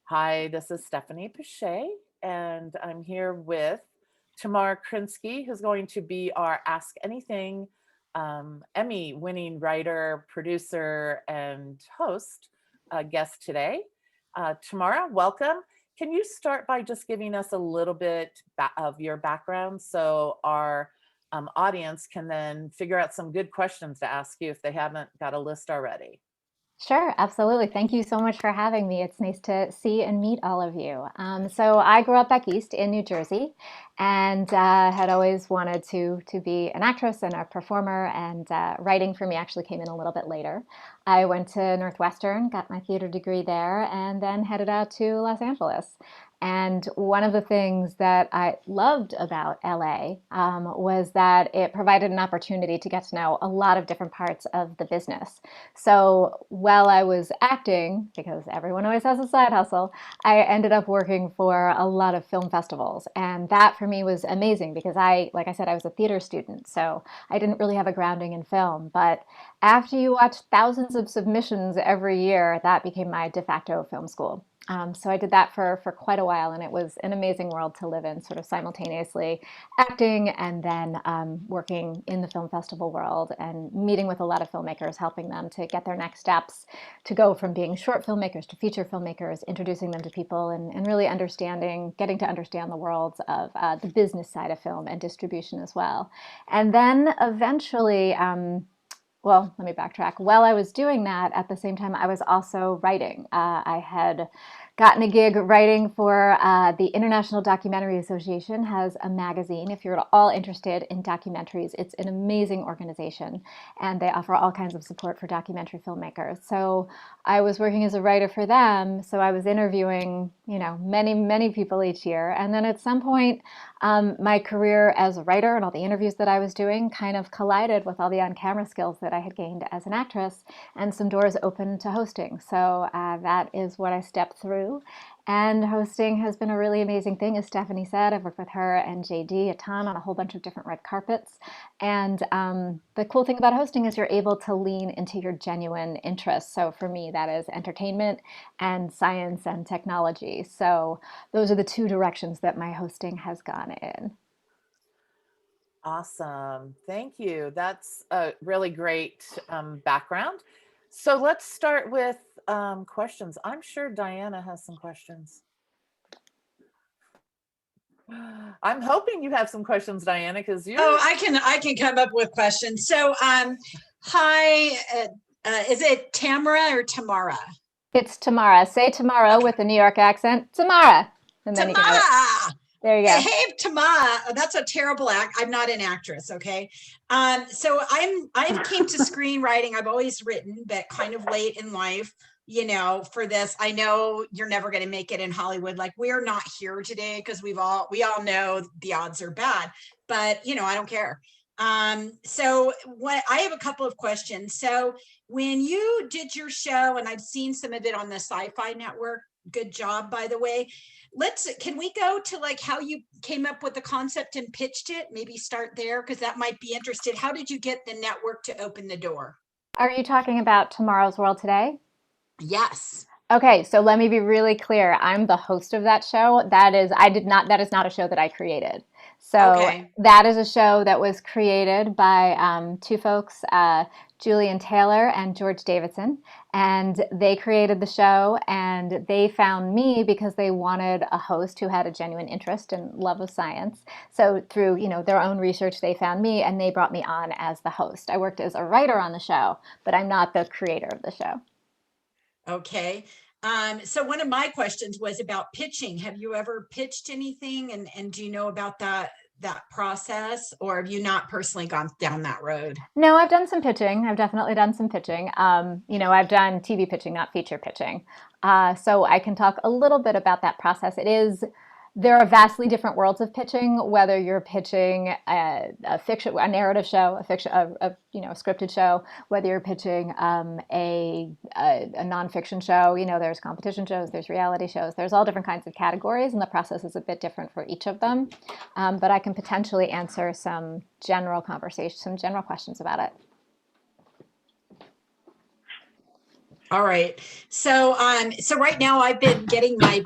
Hi, this is Stephanie Pache, and I'm here with Tamara Krinsky, who's going to be our Ask Anything Emmy-winning writer, producer, and host guest today. Tamara, welcome. Can you start by just giving us a little bit of your background so our audience can then figure out some good questions to ask you if they haven't got a list already? Sure, absolutely. Thank you so much for having me. It's nice to see and meet all of you. So I grew up back east in New Jersey, and had always wanted to be an actress and a performer. And writing for me actually came in a little bit later. I went to Northwestern, got my theater degree there, and then headed out to Los Angeles. And one of the things that I loved about LA was that it provided an opportunity to get to know a lot of different parts of the business. So while I was acting, because everyone always has a side hustle, I ended up working for a lot of film festivals. And that for me was amazing because like I said, I was a theater student. So I didn't really have a grounding in film. But after you watch thousands of submissions every year, that became my de facto film school. So I did that for quite a while, and it was an amazing world to live in, sort of simultaneously acting and then working in the film festival world and meeting with a lot of filmmakers, helping them to get their next steps, to go from being short filmmakers to feature filmmakers, introducing them to people, and really getting to understand the worlds of the business side of film and distribution as well. And then eventually, well, let me backtrack. While I was doing that, at the same time, I was also writing. I had gotten a gig writing for the International Documentary Association has a magazine. If you're at all interested in documentaries, it's an amazing organization, and they offer all kinds of support for documentary filmmakers. So I was working as a writer for them. So I was interviewing, many people each year. And then at some point, my career as a writer and all the interviews that I was doing kind of collided with all the on-camera skills that I had gained as an actress, and some doors opened to hosting. So that is what I stepped through. And hosting has been a really amazing thing. As Stephanie said, I've worked with her and JD a ton on a whole bunch of different red carpets. And the cool thing about hosting is you're able to lean into your genuine interests. So for me, that is entertainment and science and technology. So those are the two directions that my hosting has gone in. Awesome. Thank you. That's a really great background. So let's start with questions. I'm sure Diana has some questions. I'm hoping you have some questions, Diana, because you're. Oh, I can come up with questions. So, hi, is it Tamara or Tamara? It's Tamara. Say Tamara with a New York accent. Tamara. And then you got it. Tamara. There you go. Hey, Tamara. That's a terrible act. I'm not an actress. Okay. So I came to screenwriting. I've always written, but kind of late in life, for this. I know you're never going to make it in Hollywood. Like, we're not here today because we all know the odds are bad, but I don't care. So what I have a couple of questions. So when you did your show, and I've seen some of it on the Sci-Fi Network, good job, by the way. Can we go to like how you came up with the concept and pitched it? Maybe start there, because that might be interested. How did you get the network to open the door? Are you talking about Tomorrow's World Today? Yes. Okay, so let me be really clear. I'm the host of that show. That is not a show that I created. So Okay. that is a show that was created by two folks, Julian Taylor and George Davidson. And they created the show, and they found me because they wanted a host who had a genuine interest and love of science. So through, their own research, they found me, and they brought me on as the host. I worked as a writer on the show, but I'm not the creator of the show. Okay. So one of my questions was about pitching. Have you ever pitched anything, and do you know about that process, or have you not personally gone down that road? No, I've done some pitching. I've definitely done some pitching. I've done TV pitching, not feature pitching. So I can talk a little bit about that process. There are vastly different worlds of pitching, whether you're pitching a fiction, a narrative show, a scripted show, whether you're pitching a nonfiction show. There's competition shows, there's reality shows, there's all different kinds of categories, and the process is a bit different for each of them. But I can potentially answer some general questions about it. All right. So right now I've been getting my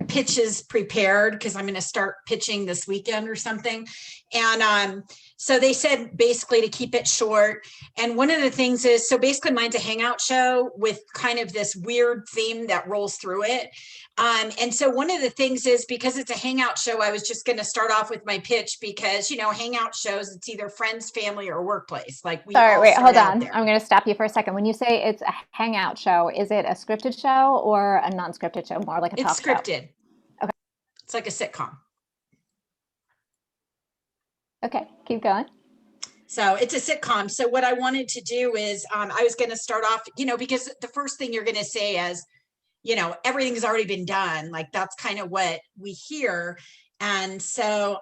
pitches prepared because I'm going to start pitching this weekend or something. And so they said basically to keep it short. And one of the things is, so basically mine's a hangout show with kind of this weird theme that rolls through it. And so one of the things is, because it's a hangout show, I was just going to start off with my pitch because, you know, hangout shows, it's either friends, family, or workplace. Like we Sorry, all wait, start hold out on. there. I'm going to stop you for a second. When you say it's a hangout show, is it a scripted show or a non-scripted show, more like a It's talk show? scripted. Okay. It's like a sitcom. Okay, keep going. So it's a sitcom. So what I wanted to do is I was going to start off, you know, because the first thing you're going to say is, you know, everything's already been done. Like that's kind of what we hear. And so,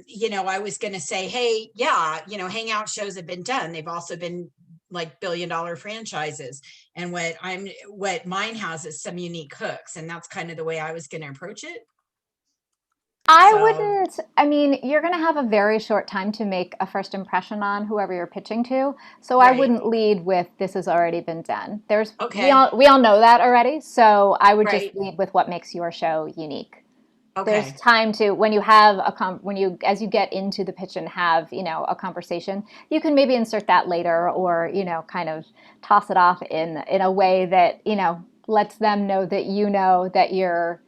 you know, I was going to say, hey, yeah, you know, hangout shows have been done. They've also been like billion-dollar franchises. And what mine has is some unique hooks. And that's kind of the way I was going to approach it. I So, wouldn't, I mean, you're going to have a very short time to make a first impression on whoever you're pitching to. So I right. wouldn't lead with this has already been done. We Okay. all know that already. So I would just Right. lead with what makes your show unique. There's Okay. time to, when you have as you get into the pitch and have, you know, a conversation, you can maybe insert that later, or, you know, kind of toss it off in a way that, you know, lets them know that you're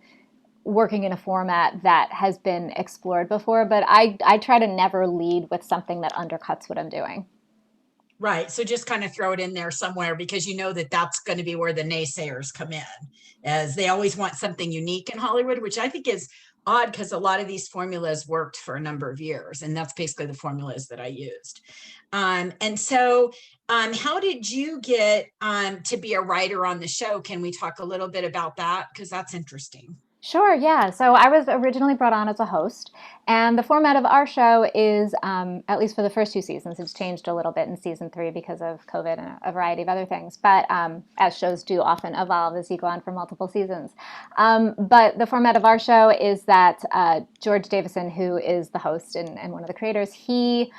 working in a format that has been explored before. But I try to never lead with something that undercuts what I'm doing. Right. So just kind of throw it in there somewhere, because you know that that's going to be where the naysayers come in, as they always want something unique in Hollywood, which I think is odd because a lot of these formulas worked for a number of years. And that's basically the formulas that I used. And so how did you get to be a writer on the show? Can we talk a little bit about that? Because that's interesting. Sure, yeah. So I was originally brought on as a host, and the format of our show is, at least for the first two seasons, it's changed a little bit in season 3 because of COVID and a variety of other things. But as shows do often evolve as you go on for multiple seasons. But the format of our show is that George Davison, who is the host and one of the creators, he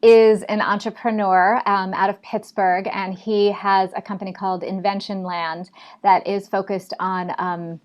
is an entrepreneur out of Pittsburgh, and he has a company called Invention Land that is focused on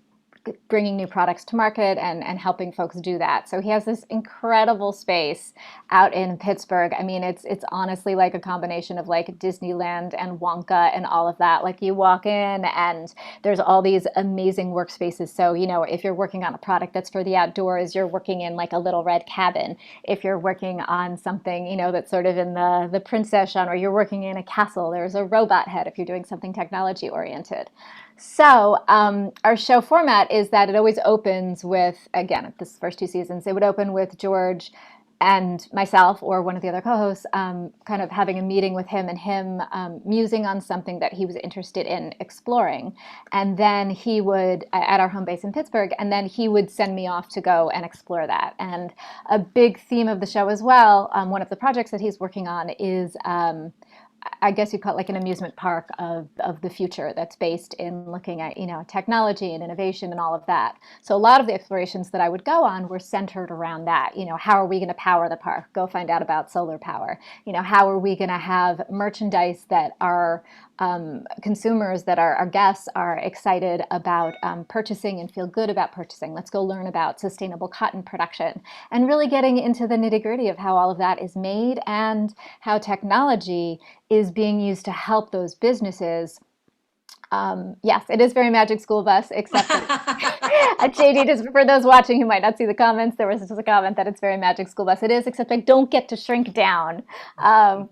bringing new products to market and helping folks do that. So he has this incredible space out in Pittsburgh. I mean, it's honestly like a combination of like Disneyland and Wonka and all of that. Like you walk in and there's all these amazing workspaces. So, you know, if you're working on a product that's for the outdoors, you're working in like a little red cabin. If you're working on something, you know, that's sort of in the princess genre, you're working in a castle, there's a robot head if you're doing something technology oriented. So our show format is that it always opens with, again, this first two seasons, it would open with George and myself or one of the other co-hosts kind of having a meeting with him and him musing on something that he was interested in exploring. And then he would, at our home base in Pittsburgh, and then he would send me off to go and explore that. And a big theme of the show as well, one of the projects that he's working on is I guess you'd call it like an amusement park of the future that's based in looking at, you know, technology and innovation and all of that. So a lot of the explorations that I would go on were centered around that. You know, how are we going to power the park? Go find out about solar power. You know, how are we going to have merchandise that our consumers, that our guests are excited about purchasing and feel good about purchasing? Let's go learn about sustainable cotton production and really getting into the nitty gritty of how all of that is made and how technology is being used to help those businesses. Yes, it is very Magic School Bus, except at JD, just for those watching who might not see the comments, there was just a comment that it's very Magic School Bus. It is, except I don't get to shrink down,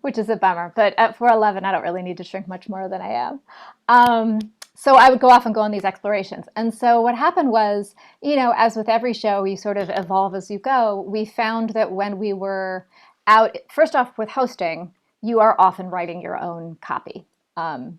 which is a bummer. But at 4'11", I don't really need to shrink much more than I am. So I would go off and go on these explorations. And so what happened was, you know, as with every show, you sort of evolve as you go. We found that when we were out, first off with hosting, you are often writing your own copy.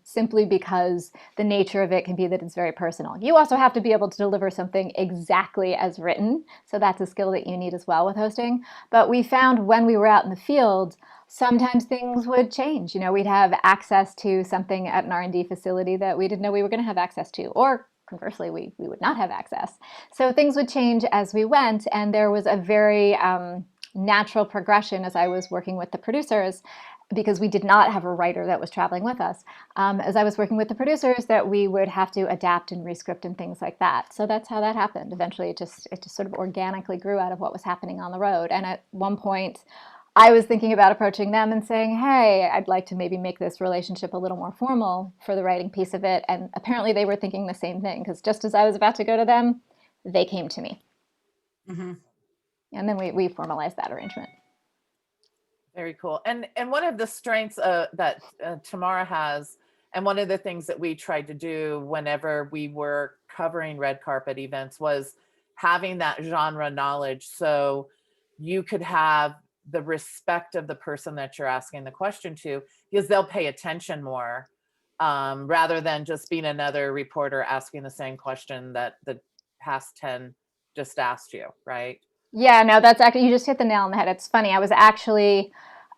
Simply because the nature of it can be that it's very personal. You also have to be able to deliver something exactly as written. So that's a skill that you need as well with hosting. But we found when we were out in the field, sometimes things would change. You know, we'd have access to something at an R&D facility that we didn't know we were going to have access to, or conversely, we would not have access. So things would change as we went, and there was a very natural progression as I was working with the producers because we did not have a writer that was traveling with us, as I was working with the producers, that we would have to adapt and rescript and things like that. So that's how that happened. Eventually, it just sort of organically grew out of what was happening on the road. And at one point, I was thinking about approaching them and saying, hey, I'd like to maybe make this relationship a little more formal for the writing piece of it. And apparently they were thinking the same thing, because just as I was about to go to them, they came to me. Mm-hmm. And then we formalized that arrangement. Very cool. And one of the strengths that Tamara has, and one of the things that we tried to do whenever we were covering red carpet events, was having that genre knowledge, so you could have the respect of the person that you're asking the question to, because they'll pay attention more, rather than just being another reporter asking the same question that the past 10 just asked you, right? Yeah, no, that's actually, you just hit the nail on the head. It's funny.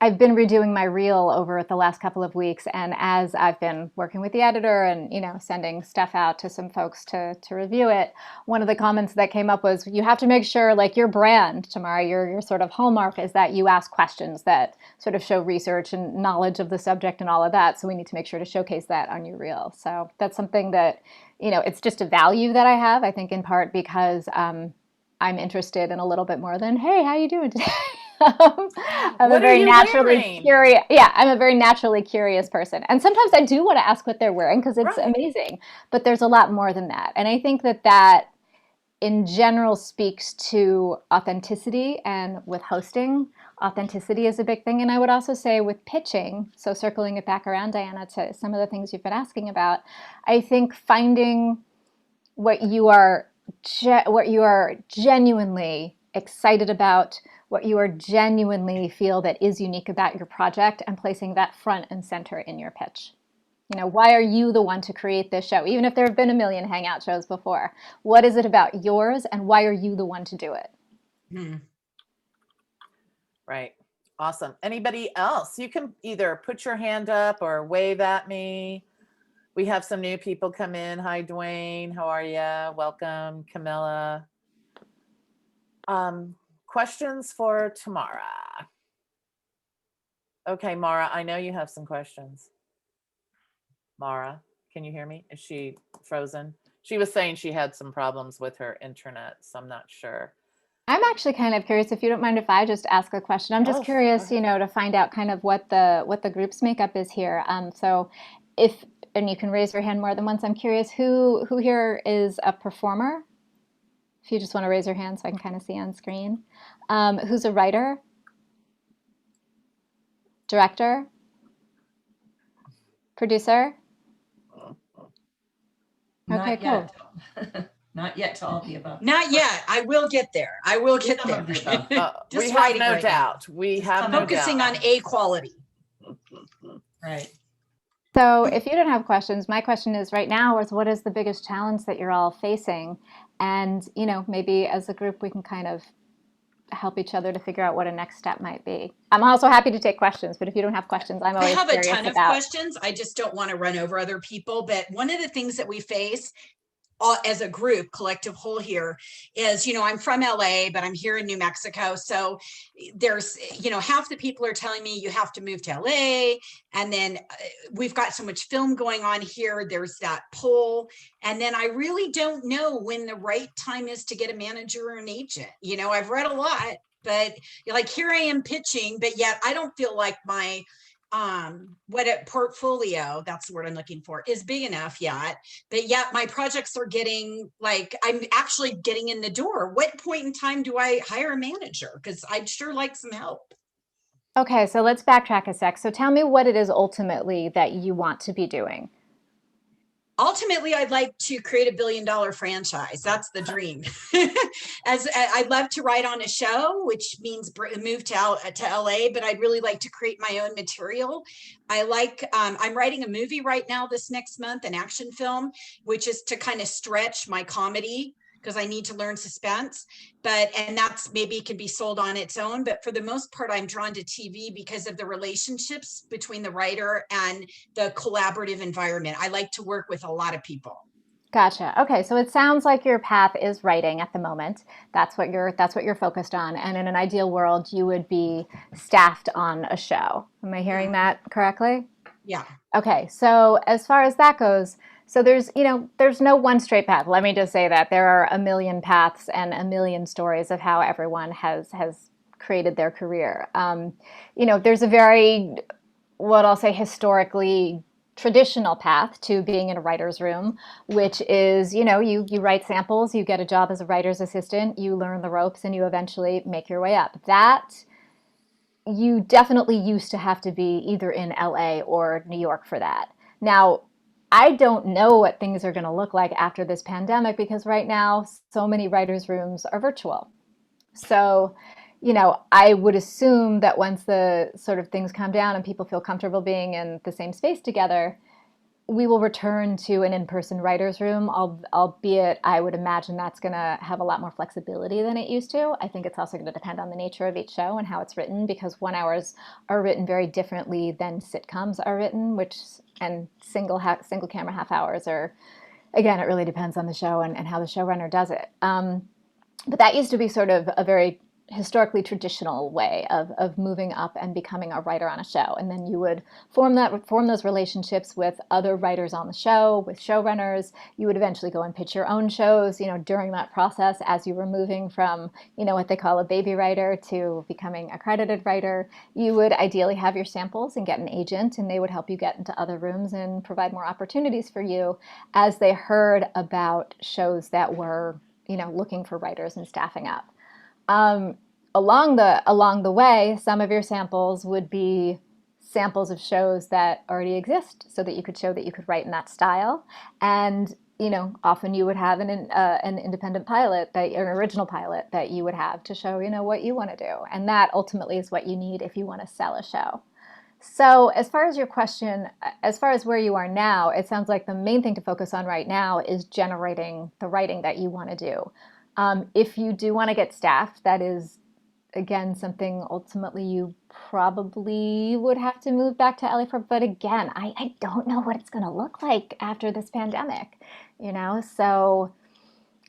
I've been redoing my reel over the last couple of weeks. And as I've been working with the editor and, sending stuff out to some folks to review it, one of the comments that came up was, you have to make sure, like, your brand, Tamara, your sort of hallmark is that you ask questions that sort of show research and knowledge of the subject and all of that. So we need to make sure to showcase that on your reel. So that's something that, it's just a value that I have, I think, in part because I'm interested in a little bit more than, hey, how you doing today? I'm a very naturally curious. Yeah, I'm a very naturally curious person. And sometimes I do want to ask what they're wearing because it's amazing. But there's a lot more than that. And I think that in general speaks to authenticity, and with hosting, authenticity is a big thing. And I would also say with pitching, so circling it back around, Diana, to some of the things you've been asking about, I think finding what you are genuinely excited about, what you are genuinely feel that is unique about your project, and placing that front and center in your pitch. Why are you the one to create this show? Even if there have been a million Hangout shows before, what is it about yours, and why are you the one to do it? Right. Awesome. Anybody else? You can either put your hand up or wave at me. We have some new people come in. Hi, Dwayne. How are you? Welcome, Camilla. Questions for Tamara? Okay, Mara, I know you have some questions. Mara, can you hear me? Is she frozen? She was saying she had some problems with her internet, so I'm not sure. I'm actually kind of curious, if you don't mind if I just ask a question. I'm just curious, to find out kind of what the group's makeup is here. So and you can raise your hand more than once. I'm curious who here is a performer. If you just want to raise your hand so I can kind of see on screen. Who's a writer? Director? Producer? Okay, cool. Not yet to all the above. Not yet. I will get there. We have no doubt. We have no doubt. Focusing on A quality. Right. So if you don't have questions, my question is right now is, what is the biggest challenge that you're all facing? And, maybe as a group, we can kind of help each other to figure out what a next step might be. I'm also happy to take questions, but if you don't have questions, I'm always curious. I have a ton of questions. I just don't want to run over other people. But one of the things that we face as a group, collective whole here, is, I'm from LA, but I'm here in New Mexico. So there's, half the people are telling me you have to move to LA. And then we've got so much film going on here. There's that pull. And then I really don't know when the right time is to get a manager or an agent. I've read a lot, but like here I am pitching, but yet I don't feel like my portfolio, that's the word I'm looking for, is big enough yet, but yet my projects are getting, like, I'm actually getting in the door. What point in time do I hire a manager? Because I'd sure like some help. Okay, so let's backtrack a sec. So tell me what it is ultimately that you want to be doing. Ultimately, I'd like to create $1 billion franchise. That's the dream. As I'd love to write on a show, which means move to LA, but I'd really like to create my own material. I'm writing a movie right now this next month, an action film, which is to kind of stretch my comedy, because I need to learn suspense, and that's maybe it can be sold on its own. But for the most part, I'm drawn to TV because of the relationships between the writer and the collaborative environment. I like to work with a lot of people. Gotcha. Okay, so it sounds like your path is writing at the moment. That's what you're focused on. And in an ideal world, you would be staffed on a show. Am I hearing that correctly? Yeah. Okay, so as far as that goes, so there's no one straight path. Let me just say that there are a million paths and a million stories of how everyone has created their career. There's a very, what I'll say, historically traditional path to being in a writer's room, which is, you write samples, you get a job as a writer's assistant, you learn the ropes, and you eventually make your way up. That you definitely used to have to be either in LA or New York for that. Now, I don't know what things are going to look like after this pandemic because right now so many writers' rooms are virtual. So, I would assume that once the sort of things calm down and people feel comfortable being in the same space together, we will return to an in-person writer's room, albeit I would imagine that's going to have a lot more flexibility than it used to. I think it's also going to depend on the nature of each show and how it's written, because 1 hours are written very differently than sitcoms are written, and single camera half hours are, again, it really depends on the show and how the showrunner does it. But that used to be sort of a very historically traditional way of moving up and becoming a writer on a show. And then you would form those relationships with other writers on the show, with showrunners. You would eventually go and pitch your own shows, during that process as you were moving from, what they call a baby writer to becoming a credited writer. You would ideally have your samples and get an agent, and they would help you get into other rooms and provide more opportunities for you as they heard about shows that were, looking for writers and staffing up. Along the way, some of your samples would be samples of shows that already exist, so that you could show that you could write in that style. And often you would have an independent pilot, or an original pilot that you would have to show what you want to do, and that ultimately is what you need if you want to sell a show. So as far as your question, as far as where you are now, it sounds like the main thing to focus on right now is generating the writing that you want to do. If you do want to get staffed, that is, again, something ultimately you probably would have to move back to LA for. But again, I don't know what it's going to look like after this pandemic, so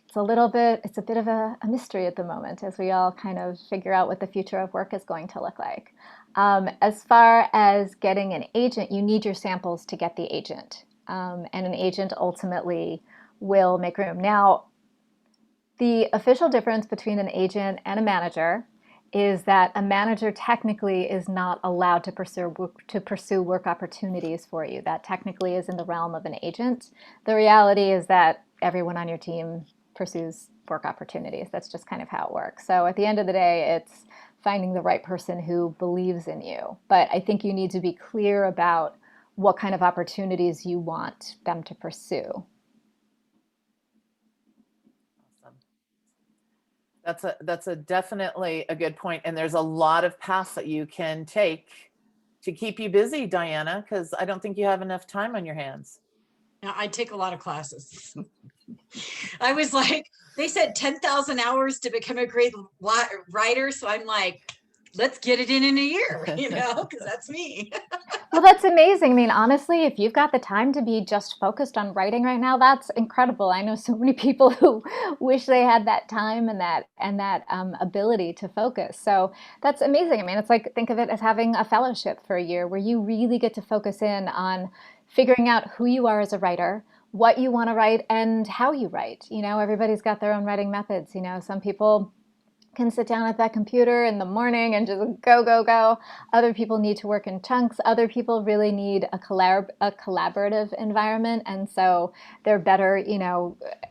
it's a bit of a mystery at the moment as we all kind of figure out what the future of work is going to look like. As far as getting an agent, you need your samples to get the agent. And an agent ultimately will make room. Now, the official difference between an agent and a manager is that a manager technically is not allowed to pursue work opportunities for you. That technically is in the realm of an agent. The reality is that everyone on your team pursues work opportunities. That's just kind of how it works. So at the end of the day, it's finding the right person who believes in you. But I think you need to be clear about what kind of opportunities you want them to pursue. That's a definitely a good point. And there's a lot of paths that you can take to keep you busy, Diana, because I don't think you have enough time on your hands. Now, I take a lot of classes. I was like, they said 10,000 hours to become a great writer. So I'm like, let's get it in a year, because that's me. Well, that's amazing. I mean, honestly, if you've got the time to be just focused on writing right now, that's incredible. I know so many people who wish they had that time and that ability to focus. So that's amazing. I mean, it's like, think of it as having a fellowship for a year where you really get to focus in on figuring out who you are as a writer, what you want to write, and how you write. Everybody's got their own writing methods. Some people can sit down at that computer in the morning and just go. Other people need to work in chunks. Other people really need a collaborative environment. And so they're better,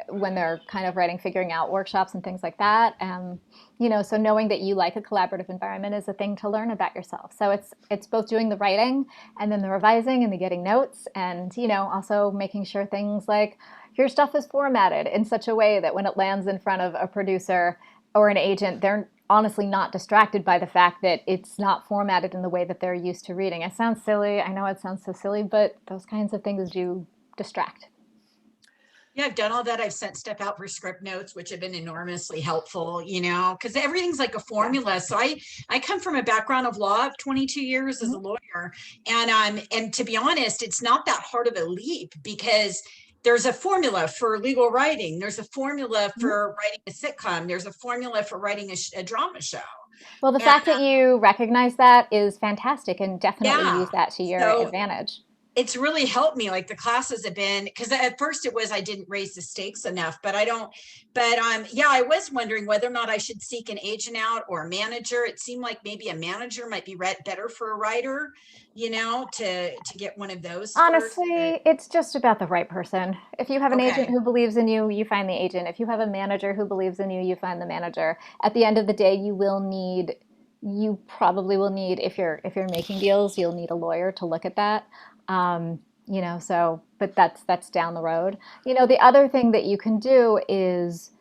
when they're kind of figuring out workshops and things like that. So knowing that you like a collaborative environment is a thing to learn about yourself. So it's both doing the writing and then the revising and the getting notes, and, also making sure things like your stuff is formatted in such a way that when it lands in front of a producer or an agent, they're honestly not distracted by the fact that it's not formatted in the way that they're used to reading. It sounds silly. I know it sounds so silly, but those kinds of things do distract. Yeah, I've done all that. I've sent stuff out for script notes, which have been enormously helpful, because everything's like a formula. So I come from a background of law of 22 years as a lawyer. And to be honest, it's not that hard of a leap, because there's a formula for legal writing. There's a formula for writing a sitcom. There's a formula for writing a drama show. Well, the And, fact that you recognize that is fantastic, and definitely yeah, use that to your so advantage. it's really helped me. Like the classes have been, because at first it was I didn't raise the stakes enough, but yeah, I was wondering whether or not I should seek an agent out or a manager. It seemed like maybe a manager might be better for a writer, to get one of those first. Honestly, it's just about the right person. If you have an agent Okay. who believes in you, you find the agent. If you have a manager who believes in you, you find the manager. At the end of the day, you probably will need, if you're making deals, you'll need a lawyer to look at that. But that's down the road. The other thing that you can do is,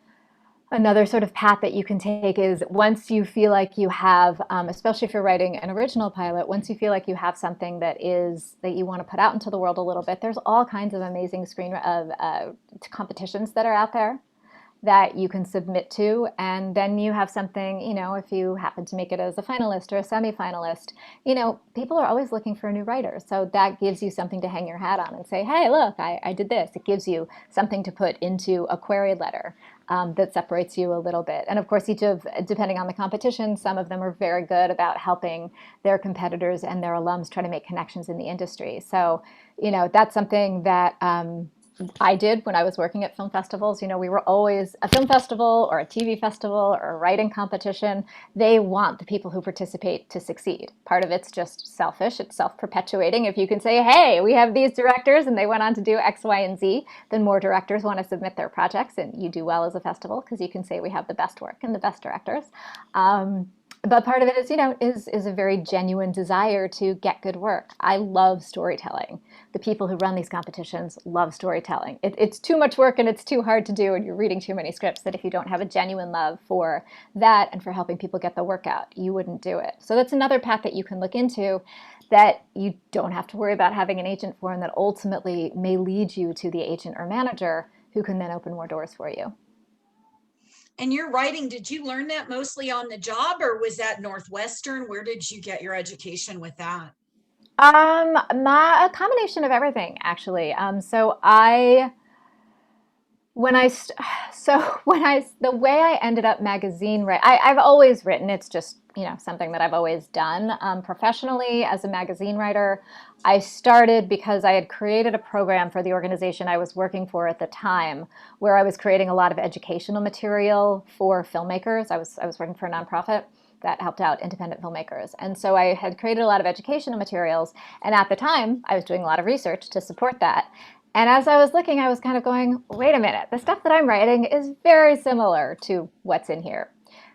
another sort of path that you can take is, once you feel like you have, especially if you're writing an original pilot, once you feel like you have something that you want to put out into the world a little bit, there's all kinds of amazing competitions that are out there that you can submit to, and then you have something, if you happen to make it as a finalist or a semi-finalist, people are always looking for a new writer. So that gives you something to hang your hat on and say, hey, look, I did this. It gives you something to put into a query letter that separates you a little bit. And of course, depending on the competition, some of them are very good about helping their competitors and their alums try to make connections in the industry. So, that's something that I did when I was working at film festivals. We were always a film festival or a TV festival or a writing competition. They want the people who participate to succeed. Part of it's just selfish. It's self-perpetuating. If you can say, hey, we have these directors and they went on to do X, Y, and Z, then more directors want to submit their projects, and you do well as a festival because you can say we have the best work and the best directors. But part of it is a very genuine desire to get good work. I love storytelling. The people who run these competitions love storytelling. It's too much work and it's too hard to do, and you're reading too many scripts, that if you don't have a genuine love for that and for helping people get the work out, you wouldn't do it. So that's another path that you can look into that you don't have to worry about having an agent for, and that ultimately may lead you to the agent or manager who can then open more doors for you. And your writing, did you learn that mostly on the job, or was that Northwestern? Where did you get your education with that? A combination of everything, actually. The way I ended up magazine writing, I've always written. It's just, something that I've always done. Professionally as a magazine writer, I started because I had created a program for the organization I was working for at the time, where I was creating a lot of educational material for filmmakers. I was working for a nonprofit that helped out independent filmmakers. And so I had created a lot of educational materials. And at the time, I was doing a lot of research to support that. And as I was looking, I was kind of going, wait a minute, the stuff that I'm writing is very similar to what's in here.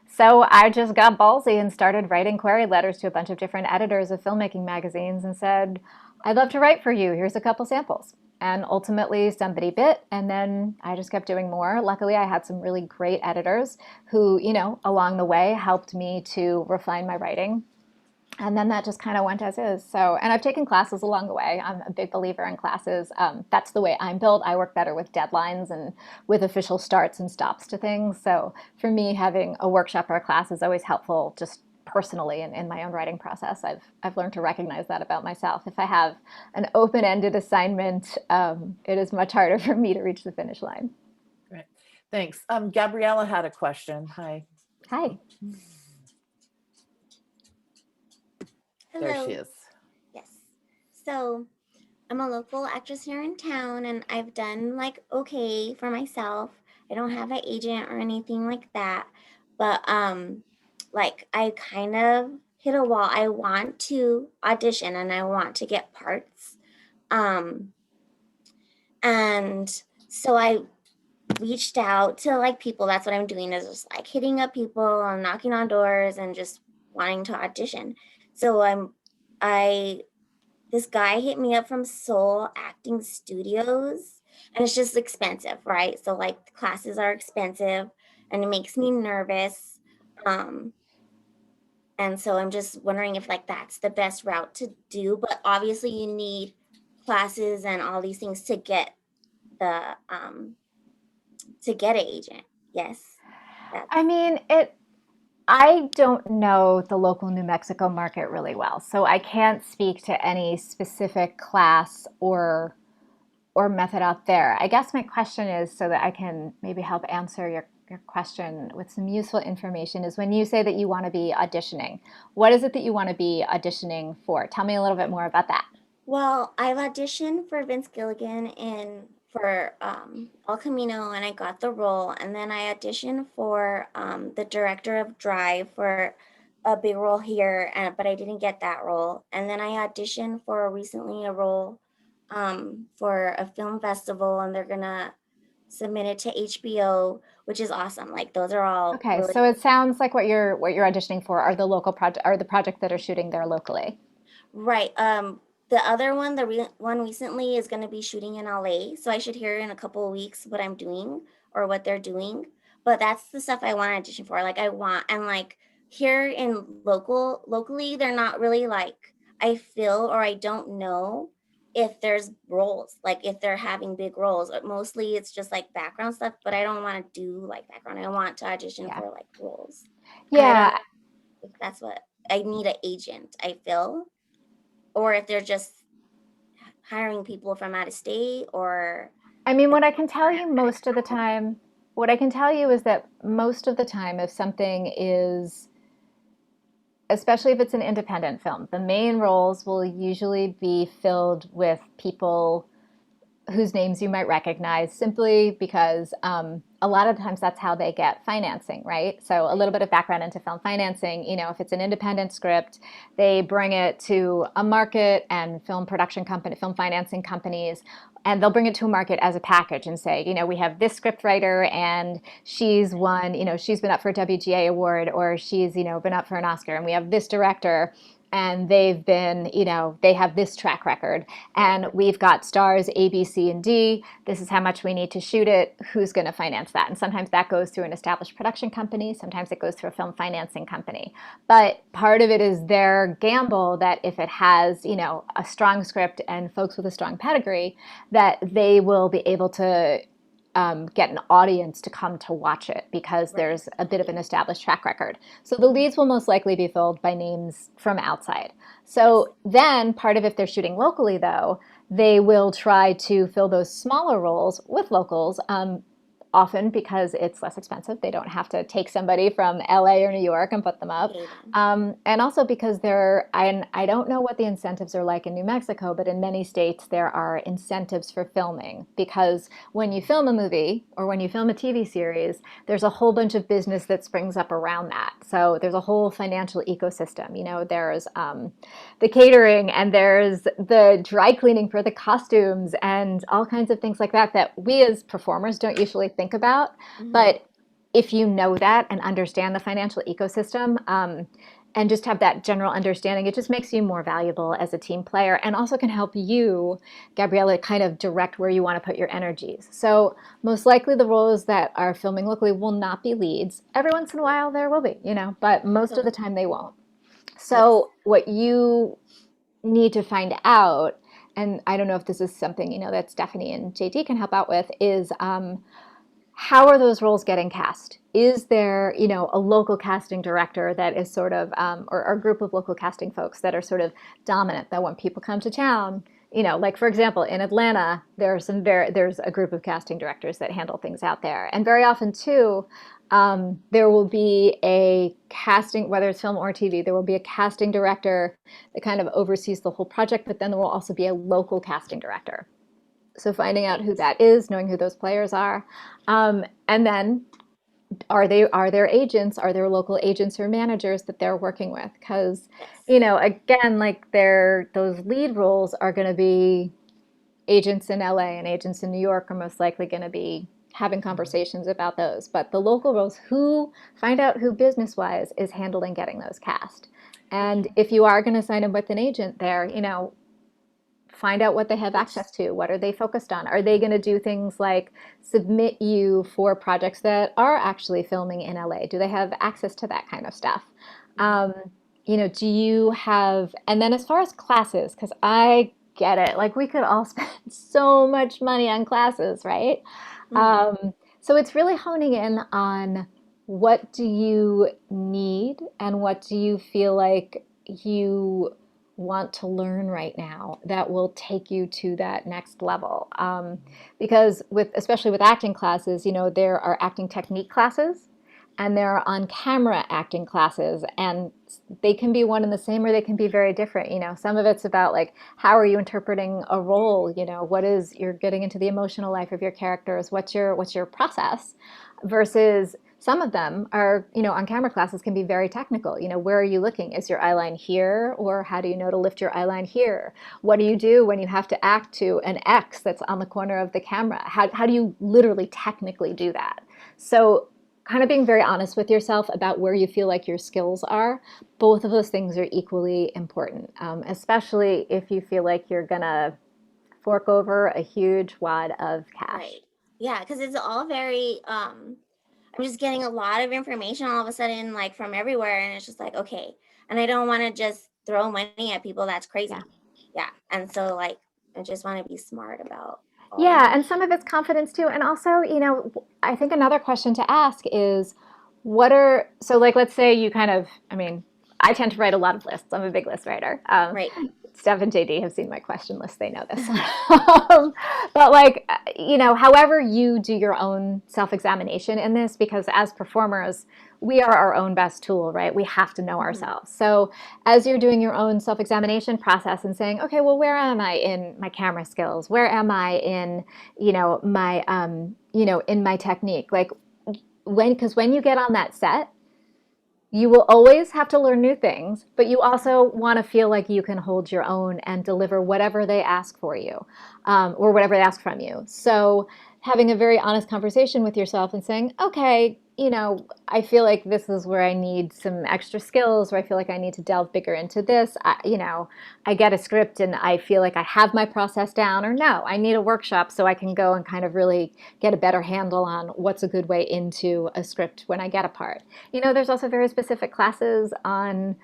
So I just got ballsy and started writing query letters to a bunch of different editors of filmmaking magazines and said, I'd love to write for you. Here's a couple samples. And ultimately somebody bit, and then I just kept doing more. Luckily, I had some really great editors who, along the way helped me to refine my writing. And then that just kind of went as is. So, and I've taken classes along the way. I'm a big believer in classes. That's the way I'm built. I work better with deadlines and with official starts and stops to things. So for me, having a workshop or a class is always helpful, just personally in my own writing process. I've learned to recognize that about myself. If I have an open-ended assignment, it is much harder for me to reach the finish line. Great. Thanks. Gabriella had a question. Hi. Hi. Hello. There she is. Yes. So I'm a local actress here in town, and I've done okay for myself. I don't have an agent or anything like that, but I kind of hit a wall. I want to audition and I want to get parts. And so I reached out to people. That's what I'm doing, is just hitting up people and knocking on doors and just wanting to audition. So this guy hit me up from Soul Acting Studios, and it's just expensive, right? So classes are expensive and it makes me nervous. And so I'm just wondering if that's the best route to do, but obviously you need classes and all these things to get an agent. Yes. I don't know the local New Mexico market really well, so I can't speak to any specific class or or method out there. I guess my question is, so that I can maybe help answer your question with some useful information, is when you say that you want to be auditioning, what is it that you want to be auditioning for? Tell me a little bit more about that. Well, I've auditioned for Vince Gilligan and for El Camino, and I got the role. And then I auditioned for the director of Drive for a big role here, but I didn't get that role. And then I auditioned for recently a role for a film festival, and they're gonna submit it to HBO, which is awesome. Like those are all Okay, really so it sounds like what you're auditioning for are the local project, are the projects that are shooting there locally. right. The other one, one recently, is going to be shooting in LA, so I should hear in a couple of weeks what I'm doing or what they're doing. But that's the stuff I want to audition for. Like I want, and like here in locally, they're not really like, I feel, or I don't know if there's roles, like if they're having big roles. Mostly it's just like background stuff, but I don't want to do like background. I want to audition Yeah. for like roles. And I don't Yeah, know if that's what I need, an agent, I feel, or if they're just hiring people from out of state, or I mean, what I can tell you most of the time, what I can tell you is that most of the time, if something is, especially if it's an independent film, the main roles will usually be filled with people whose names you might recognize, simply because a lot of times that's how they get financing, right? So a little bit of background into film financing, if it's an independent script, they bring it to a market and film production company, film financing companies, and they'll bring it to a market as a package and say, we have this script writer and she's won, she's been up for a WGA award, or she's, been up for an Oscar, and we have this director and they've been, they have this track record, and we've got stars A, B, C, and D. This is how much we need to shoot it. Who's going to finance that? And sometimes that goes through an established production company. Sometimes it goes through a film financing company. But part of it is their gamble that if it has, a strong script and folks with a strong pedigree, that they will be able to get an audience to come to watch it because there's a bit of an established track record. So the leads will most likely be filled by names from outside. So then part of, if they're shooting locally though, they will try to fill those smaller roles with locals, often because it's less expensive. They don't have to take somebody from LA or New York and put them up. And also because I don't know what the incentives are like in New Mexico, but in many states there are incentives for filming, because when you film a movie or when you film a TV series, there's a whole bunch of business that springs up around that. So there's a whole financial ecosystem. There's the catering, and there's the dry cleaning for the costumes, and all kinds of things like that we as performers don't usually think about. But if you know that and understand the financial ecosystem, and just have that general understanding, it just makes you more valuable as a team player, and also can help you, Gabriella, kind of direct where you want to put your energies. So most likely the roles that are filming locally will not be leads. Every once in a while there will be, but most of the time they won't. So what you need to find out, and I don't know if this is something, that Stephanie and JD can help out with, is how are those roles getting cast? Is there, a local casting director that is sort of, or a group of local casting folks that are sort of dominant, that when people come to town, like for example, in Atlanta, there's a group of casting directors that handle things out there. And very often too, there will be a casting, whether it's film or TV, there will be a casting director that kind of oversees the whole project, but then there will also be a local casting director. So finding out who that is, knowing who those players are, and then are there agents, are there local agents or managers that they're working with? Because, again, like those lead roles are going to be agents in LA, and agents in New York are most likely going to be having conversations about those. But the local roles, find out who business-wise is handling getting those cast. And if you are going to sign up with an agent there, find out what they have access to. What are they focused on? Are they going to do things like submit you for projects that are actually filming in LA? Do they have access to that kind of stuff? Do you have, and then as far as classes, because I get it, like we could all spend so much money on classes, right? So it's really honing in on what do you need and what do you feel like you want to learn right now that will take you to that next level? Because especially with acting classes, there are acting technique classes and there are on-camera acting classes, and they can be one and the same, or they can be very different. Some of it's about like, how are you interpreting a role? You're getting into the emotional life of your characters. What's your process? Versus some of them are, on-camera classes can be very technical. Where are you looking? Is your eyeline here? Or how do you know to lift your eyeline here? What do you do when you have to act to an X that's on the corner of the camera? How do you literally technically do that? So kind of being very honest with yourself about where you feel like your skills are. Both of those things are equally important, especially if you feel like you're gonna fork over a huge wad of cash. Right. Yeah, because it's all very, I'm just getting a lot of information all of a sudden, like from everywhere. And it's just like, okay. And I don't want to just throw money at people. That's crazy. Yeah. And so like, I just want to be smart about all Yeah, that. and some of it's confidence too. And also, I think another question to ask is, so like, let's say you I tend to write a lot of lists. I'm a big list writer. Right. Steph and JD have seen my question list. They know this. But like, however you do your own self-examination in this, because as performers, we are our own best tool, right? We have to know ourselves. So as you're doing your own self-examination process and saying, okay, well, where am I in my camera skills? Where am I in, in my technique? Like because when you get on that set, you will always have to learn new things, but you also want to feel like you can hold your own and deliver whatever they ask for you, or whatever they ask from you. So having a very honest conversation with yourself and saying, okay, I feel like this is where I need some extra skills, or I feel like I need to delve bigger into this. I get a script and I feel like I have my process down, or no, I need a workshop so I can go and kind of really get a better handle on what's a good way into a script when I get a part. There's also very specific classes on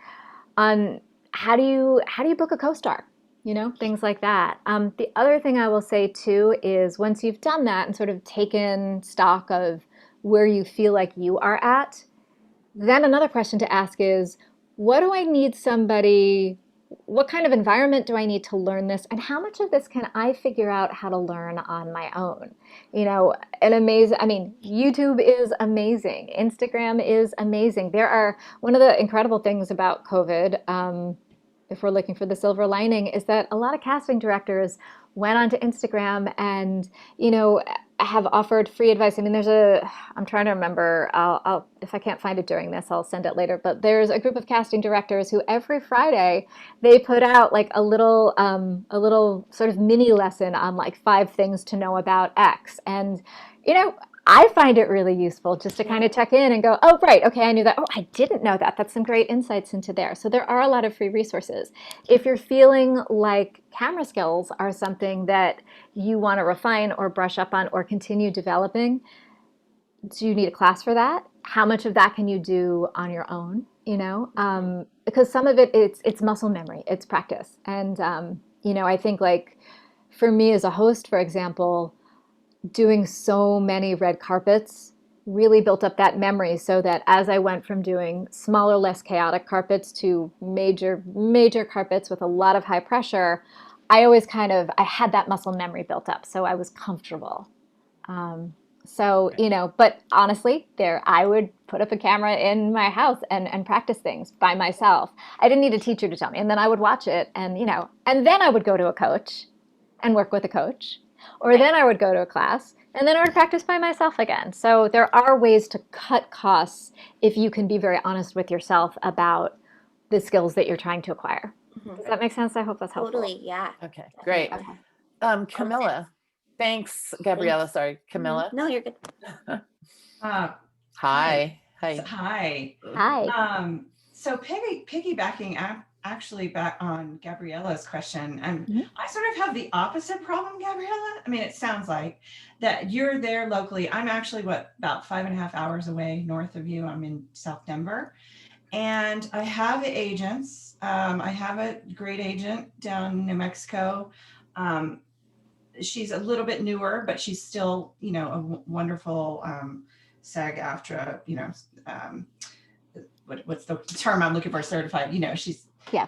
how do you book a co-star, things like that. The other thing I will say too is, once you've done that and sort of taken stock of where you feel like you are at, then another question to ask is, what kind of environment do I need to learn this? And how much of this can I figure out how to learn on my own? YouTube is amazing. Instagram is amazing. One of the incredible things about COVID, if we're looking for the silver lining, is that a lot of casting directors went onto Instagram and, have offered free advice. I'm trying to remember, I'll if I can't find it during this, I'll send it later, but there's a group of casting directors who every Friday they put out like a little sort of mini lesson on like 5 things to know about X. And, I find it really useful just to kind of check in and go, oh, right, okay, I knew that. Oh, I didn't know that. That's some great insights into there. So there are a lot of free resources. If you're feeling like camera skills are something that you want to refine or brush up on or continue developing, do you need a class for that? How much of that can you do on your own? Because some of it's muscle memory, it's practice. And, I think like for me as a host, for example, doing so many red carpets really built up that memory, so that as I went from doing smaller, less chaotic carpets to major carpets with a lot of high pressure, I had that muscle memory built up, so I was comfortable. But honestly, I would put up a camera in my house and practice things by myself. I didn't need a teacher to tell me, and then I would watch it, and then I would go to a coach and work with a coach. Or then I would go to a class, and then I would practice by myself again. So there are ways to cut costs if you can be very honest with yourself about the skills that you're trying to acquire. Does that make sense? I hope that's helpful. Totally. Yeah. Okay, great. Camilla. Thanks, Gabriella. Sorry, Camilla. No, you're good. Hi. Hi. Hi. So piggybacking actually back on Gabriella's question, and I sort of have the opposite problem, Gabriella. It sounds like that you're there locally. I'm actually about 5.5 hours away north of you. I'm in South Denver, and I have agents. I have a great agent down in New Mexico. She's a little bit newer, but she's still, a wonderful SAG-AFTRA, what's the term I'm looking for? Certified. She's Yeah.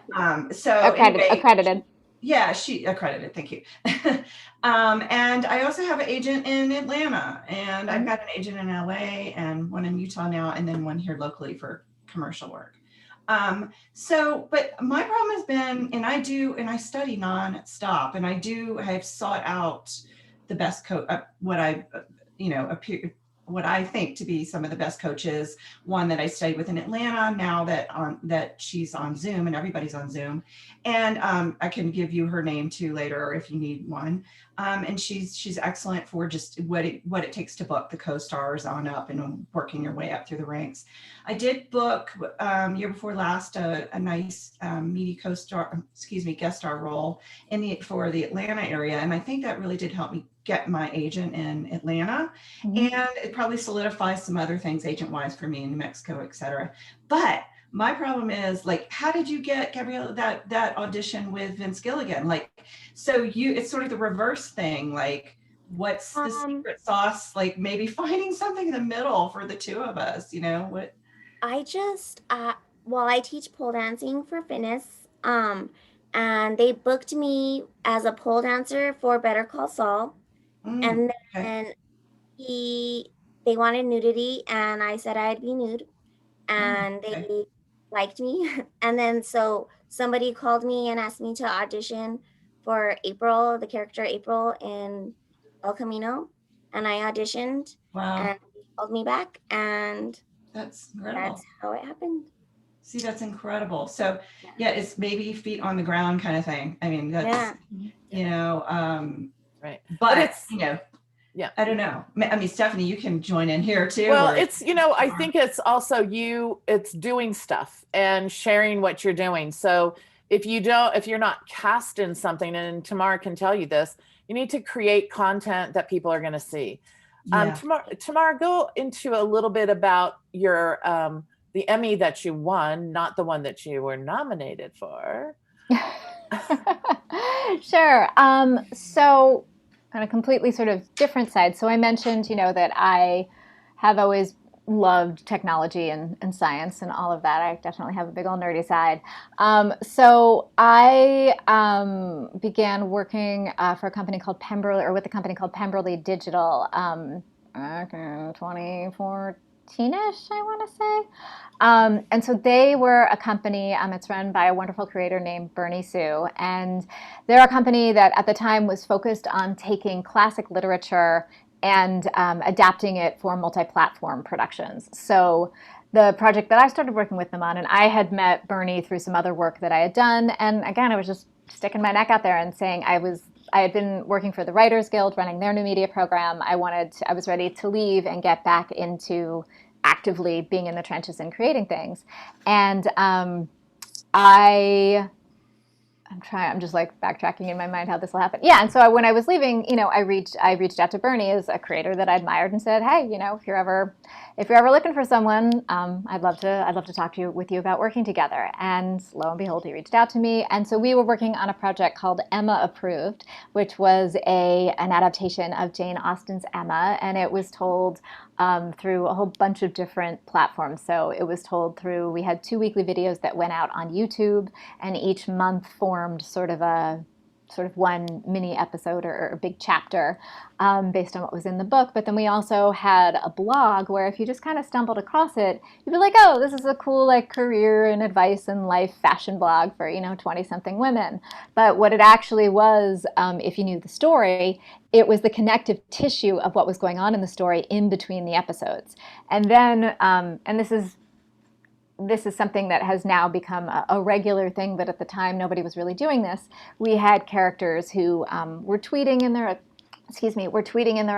So anyway, accredited. Yeah, she accredited. Thank you. And I also have an agent in Atlanta, and I've got an agent in LA and one in Utah now, and then one here locally for commercial work. But my problem has been, and I study nonstop, and have sought out the best coach, what I think to be some of the best coaches. One that I studied with in Atlanta, now that she's on Zoom and everybody's on Zoom. And I can give you her name too later if you need one. And she's excellent for just what it takes to book the co-stars on up and working your way up through the ranks. I did book year before last a nice meaty guest star role for the Atlanta area. And I think that really did help me get my agent in Atlanta, and it probably solidifies some other things agent-wise for me in New Mexico, et cetera. But my problem is, like, how did you get, Gabriella, that audition with Vince Gilligan? Like, so it's sort of the reverse thing. Like, what's the secret sauce? Like, maybe finding something in the middle for the two of us, what? I just, I teach pole dancing for fitness, and they booked me as a pole dancer for Better Call Saul. And then they wanted nudity, and I said I'd be nude, and they liked me. And then so somebody called me and asked me to audition for April, the character April in El Camino, and I auditioned. Wow. And they called me back, and that's incredible. That's how it happened. See, that's incredible. So yeah, it's maybe feet on the ground kind of thing. I mean, that's, right. But it's, yeah, I don't know. I mean, Stephanie, you can join in here too. Well, it's, I think it's also it's doing stuff and sharing what you're doing. So if you're not cast in something, and Tamara can tell you this, you need to create content that people are going to see. Yeah. Tamara, go into a little bit about your, the Emmy that you won, not the one that you were nominated for. Sure. So on a completely sort of different side. So I mentioned, that I have always loved technology and science and all of that. I definitely have a big old nerdy side. So I began working for a company called with a company called Pemberley Digital back in 2014-ish, I want to say. And so they were a company, it's run by a wonderful creator named Bernie Sue. And they're a company that at the time was focused on taking classic literature and adapting it for multi-platform productions. So the project that I started working with them on, and I had met Bernie through some other work that I had done. And again, I was just sticking my neck out there and saying I had been working for the Writers Guild, running their new media program. I was ready to leave and get back into actively being in the trenches and creating things. And I'm just like backtracking in my mind how this will happen. Yeah, and so when I was leaving, I reached out to Bernie as a creator that I admired and said, hey, if you're ever looking for someone, I'd love to talk with you about working together. And lo and behold, he reached out to me, and so we were working on a project called Emma Approved, which was an adaptation of Jane Austen's Emma, and it was told through a whole bunch of different platforms. So it was told we had 2 weekly videos that went out on YouTube, and each month formed sort of one mini episode or a big chapter based on what was in the book. But then we also had a blog where if you just kind of stumbled across it, you'd be like, oh, this is a cool career and advice and life fashion blog for 20-something women. But what it actually was, if you knew the story, it was the connective tissue of what was going on in the story in between the episodes. And then, and this is something that has now become a regular thing, but at the time nobody was really doing this. We had characters who were tweeting in their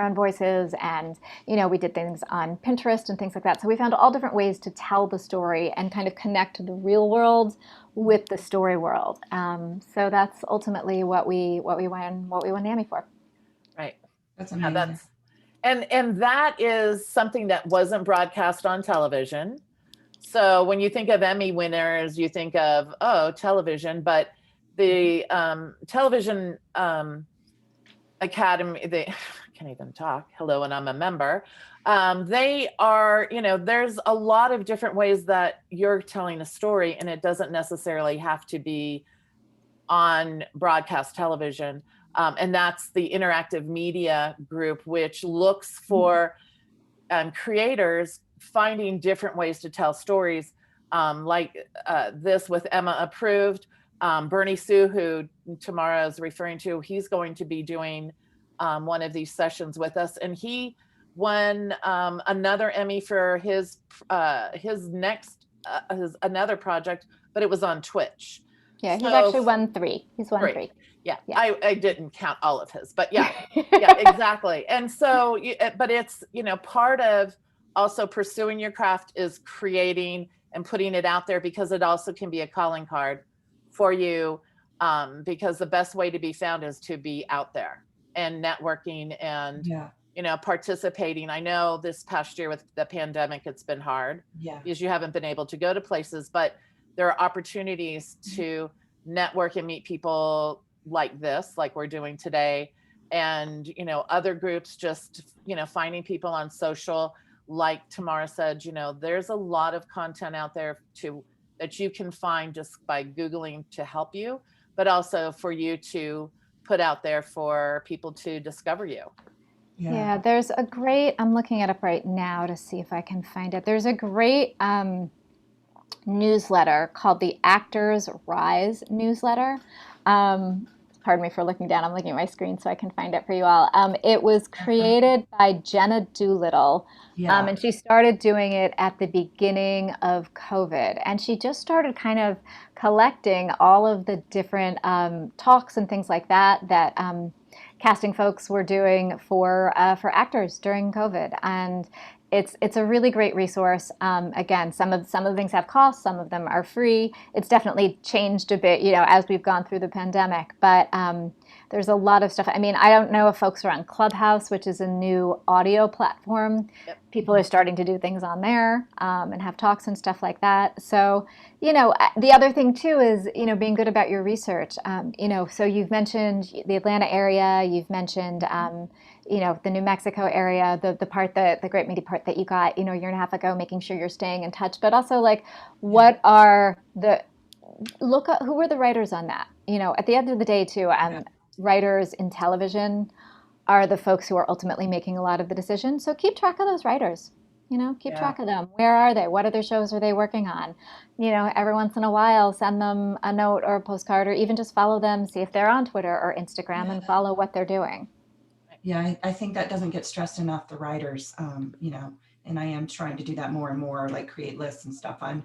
own voices, and we did things on Pinterest and things like that. So we found all different ways to tell the story and kind of connect the real world with the story world. So that's ultimately what we won the Emmy for. Right. That's amazing. And that is something that wasn't broadcast on television. So when you think of Emmy winners, you think of, television, but the television Academy, can't even talk. Hello, and I'm a member. They are, there's a lot of different ways that you're telling a story, and it doesn't necessarily have to be on broadcast television. And that's the interactive media group, which looks for creators finding different ways to tell stories, like this with Emma Approved. Bernie Sue, who Tamara is referring to, he's going to be doing one of these sessions with us, and he won another Emmy for his another project, but it was on Twitch. Yeah, he's actually won 3. He's won 3. Yeah. I didn't count all of his, but yeah, exactly. And so, but it's, part of also pursuing your craft is creating and putting it out there, because it also can be a calling card for you, because the best way to be found is to be out there and networking and, participating. I know this past year with the pandemic, it's been hard because you haven't been able to go to places, but there are opportunities to network and meet people like this, like we're doing today. And, other groups, just, finding people on social, like Tamara said, there's a lot of content out there that you can find just by Googling to help you, but also for you to put out there for people to discover you. Yeah, there's a great, I'm looking it up right now to see if I can find it. There's a great newsletter called the Actors Rise newsletter. Pardon me for looking down. I'm looking at my screen so I can find it for you all. It was created by Jenna Doolittle, and she started doing it at the beginning of COVID. And she just started kind of collecting all of the different talks and things like that casting folks were doing for actors during COVID. And it's a really great resource. Again, some of the things have costs, some of them are free. It's definitely changed a bit, as we've gone through the pandemic. But there's a lot of stuff. I mean, I don't know if folks are on Clubhouse, which is a new audio platform. Yep. People are starting to do things on there and have talks and stuff like that. So, the other thing too is, being good about your research. So you've mentioned the Atlanta area, you've mentioned, the New Mexico area, the Great Media part that you got, a year and a half ago, making sure you're staying in touch, but also like, who are the writers on that? At the end of the day too, writers in television are the folks who are ultimately making a lot of the decisions. So keep track of those writers, keep track of them. Where are they? What other shows are they working on? Every once in a while, send them a note or a postcard, or even just follow them, see if they're on Twitter or Instagram and follow what they're doing. Yeah, I think that doesn't get stressed enough, the writers, and I am trying to do that more and more, like create lists and stuff on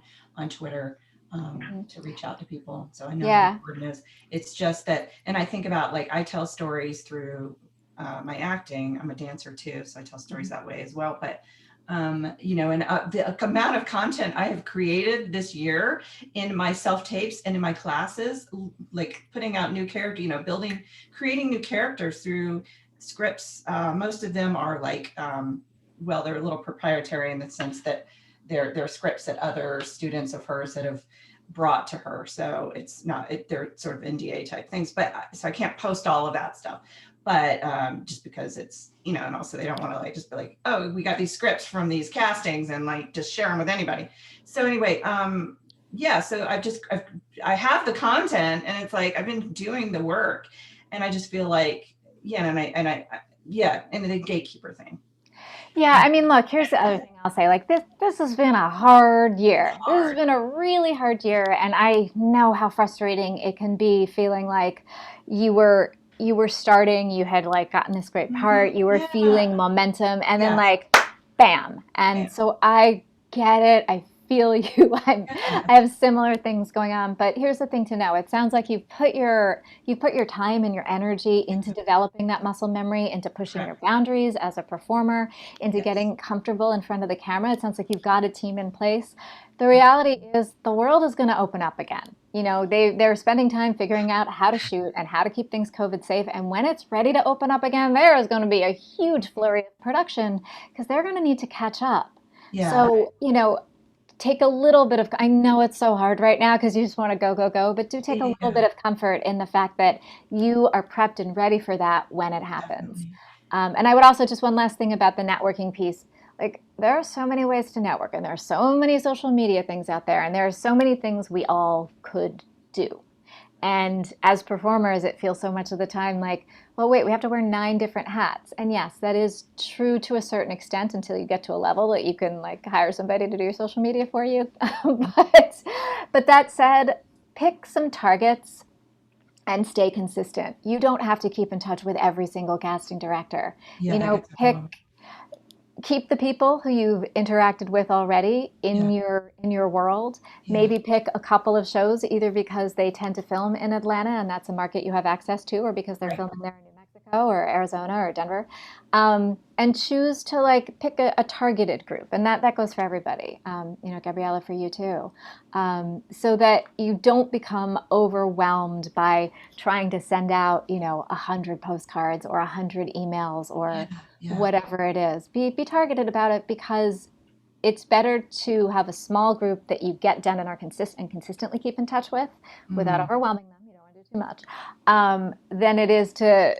Twitter to reach out to people. So I know how important it is. It's just that, and I think about, like, I tell stories through my acting. I'm a dancer too, so I tell stories that way as well. But, and the amount of content I have created this year in my self-tapes and in my classes, like putting out new character, creating new characters through scripts. Most of them are like, they're a little proprietary in the sense that they're scripts that other students of hers that have brought to her. So it's not, they're sort of NDA type things, but so I can't post all of that stuff, but just because it's, and also they don't want to like, just be like, oh, we got these scripts from these castings and like, just share them with anybody. So anyway, so I have the content, and it's like, I've been doing the work, and I just feel like, and the gatekeeper thing. Yeah, I mean, look, here's the other thing I'll say. Like, this has been a hard year. This has been a really hard year, and I know how frustrating it can be, feeling like you were starting, you had like gotten this great part, you were feeling momentum, and then like, bam. And so I get it. I feel you. I have similar things going on, but here's the thing to know. It sounds like you've put your time and your energy into developing that muscle memory, into pushing your boundaries as a performer, into getting comfortable in front of the camera. It sounds like you've got a team in place. The reality is the world is going to open up again. They're spending time figuring out how to shoot and how to keep things COVID safe. And when it's ready to open up again, there is going to be a huge flurry of production, because they're going to need to catch up. Yeah. So, take a little bit of, I know it's so hard right now because you just want to go, but do take a little bit of comfort in the fact that you are prepped and ready for that when it happens. And I would also, just one last thing about the networking piece, like there are so many ways to network, and there are so many social media things out there, and there are so many things we all could do. And as performers, it feels so much of the time like, well, wait, we have to wear 9 different hats. And yes, that is true to a certain extent until you get to a level that you can like hire somebody to do your social media for you. but that said, pick some targets and stay consistent. You don't have to keep in touch with every single casting director. Yeah, You that know, gets overwhelming. keep the people who you've interacted with already in Yeah. your world. Yeah. Maybe pick a couple of shows, either because they tend to film in Atlanta and that's a market you have access to, or because they're Right. filming there in New Mexico or Arizona or Denver, and choose to like pick a targeted group. And that goes for everybody. You know, Gabriella, for you too, so that you don't become overwhelmed by trying to send out, you know, 100 postcards or 100 emails or Yeah. whatever it is. Be targeted about it, because it's better to have a small group that you get done and are consistently keep in touch with without Mhm. overwhelming them. You don't want to do too much. Than it is to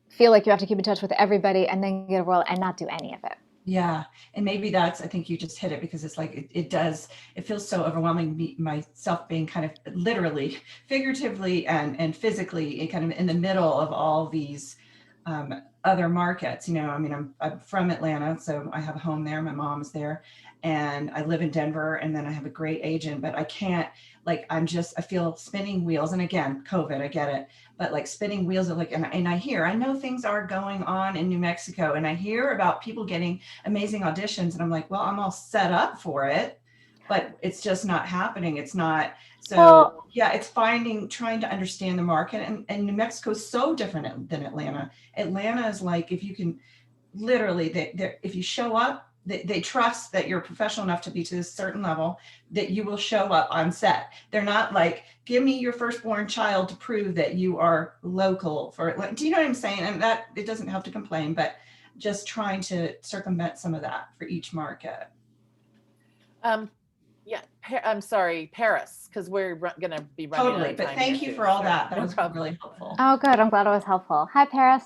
feel like you have to keep in touch with everybody and then get a role and not do any of it. Yeah. And maybe that's, I think you just hit it, because it's like, it feels so overwhelming, myself being kind of literally, figuratively, and physically kind of in the middle of all these other markets. You know, I mean, I'm from Atlanta, so I have a home there. My mom's there, and I live in Denver, and then I have a great agent, but I can't, like, I feel spinning wheels. And again, COVID, I get it, but like spinning wheels of like, and I know things are going on in New Mexico, and I hear about people getting amazing auditions, and I'm like, well, I'm all set up for it, but it's just not happening. It's not. So Well, yeah, it's trying to understand the market, and New Mexico is so different than Atlanta. Atlanta is like, if you can literally, if you show up, they trust that you're professional enough to be to a certain level that you will show up on set. They're not like, give me your firstborn child to prove that you are local for it. Do you know what I'm saying? And that it doesn't have to complain, but just trying to circumvent some of that for each market. Yeah, I'm sorry, Paris, because we're going to be running out Totally. of But time thank here you too. for all Sure, that. That no was problem. really helpful. oh, good. I'm glad it was helpful. Hi, Paris.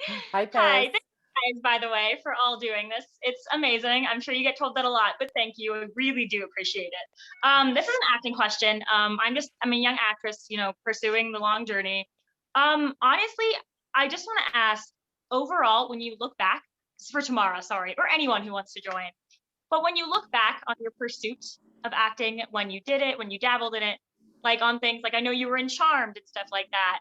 Hi, Hi, Paris. thank you guys, by the way, for all doing this. It's amazing. I'm sure you get told that a lot, but thank you. I really do appreciate it. This is an acting question. I'm a young actress, you know, pursuing the long journey. Honestly, I just want to ask, overall, when you look back, this is for Tamara, sorry, or anyone who wants to join, but when you look back on your pursuit of acting, when you did it, when you dabbled in it, like on things like, I know you were in Charmed and stuff like that,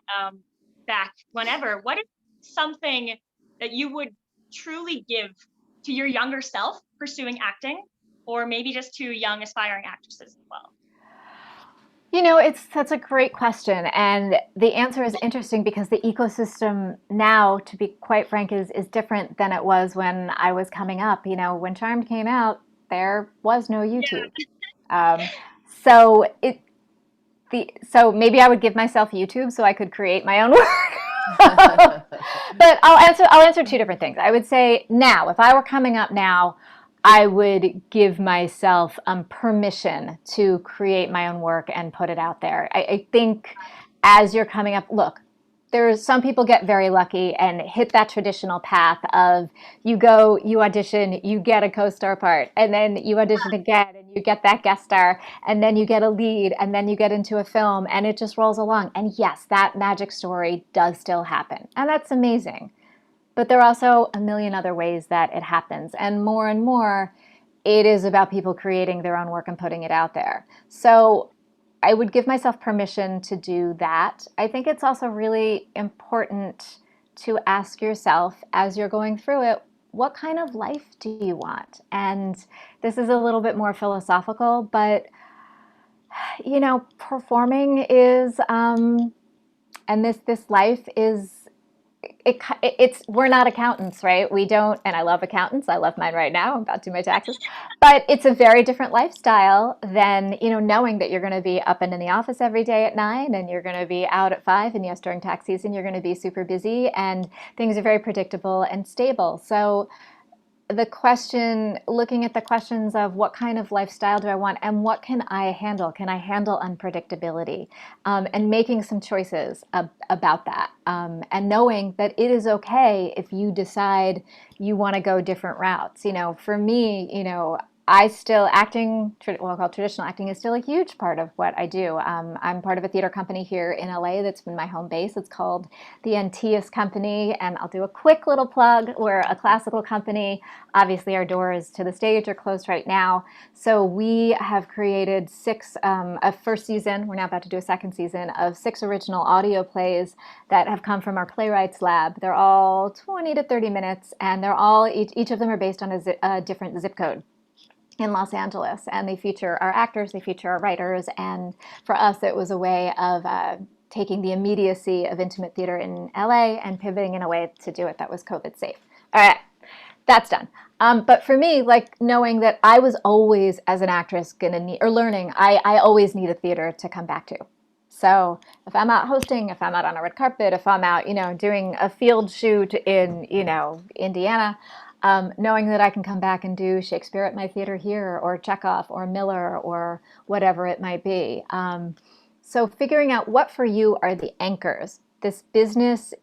back whenever, what is something that you would truly give to your younger self pursuing acting, or maybe just to young aspiring actresses as well? You know, that's a great question. And the answer is interesting because the ecosystem now, to be quite frank, is different than it was when I was coming up. You know, when Charmed came out, there was no YouTube. So so maybe I would give myself YouTube so I could create my own work. But I'll answer 2 different things. I would say now, if I were coming up now, I would give myself permission to create my own work and put it out there. I think as you're coming up, look, there's some people get very lucky and hit that traditional path of you go, you audition, you get a co-star part, and then you audition again and you get that guest star, and then you get a lead, and then you get into a film, and it just rolls along. And yes, that magic story does still happen, and that's amazing. But there are also a million other ways that it happens. And more, it is about people creating their own work and putting it out there. So I would give myself permission to do that. I think it's also really important to ask yourself as you're going through it, what kind of life do you want? And this is a little bit more philosophical, but you know, performing is, and this life is, it's we're not accountants, right? We don't, and I love accountants. I love mine right now. I'm about to do my taxes, but it's a very different lifestyle than, you know, knowing that you're going to be up and in the office every day at 9 and you're going to be out at 5, and yes, during tax season you're going to be super busy and things are very predictable and stable. So the question, looking at the questions of what kind of lifestyle do I want and what can I handle? Can I handle unpredictability? And making some choices about that. And knowing that it is okay if you decide you want to go different routes. For me, I still traditional acting is still a huge part of what I do. I'm part of a theater company here in LA that's been my home base. It's called the Antaeus Company, and I'll do a quick little plug. We're a classical company. Obviously, our doors to the stage are closed right now. So we have created a first season, we're now about to do a second season, of 6 original audio plays that have come from our playwrights lab. They're all 20 to 30 minutes, and they're all, each of them are based on a different zip code in Los Angeles, and they feature our actors, they feature our writers, and for us it was a way of taking the immediacy of intimate theater in LA and pivoting in a way to do it that was COVID safe. All right, that's done. But for me, like knowing that I was always, as an actress, gonna need, or learning, I always need a theater to come back to. So if I'm out hosting, if I'm out on a red carpet, if I'm out, doing a field shoot in, Indiana, knowing that I can come back and do Shakespeare at my theater here, or Chekhov, or Miller, or whatever it might be. So figuring out what for you are the anchors. This business,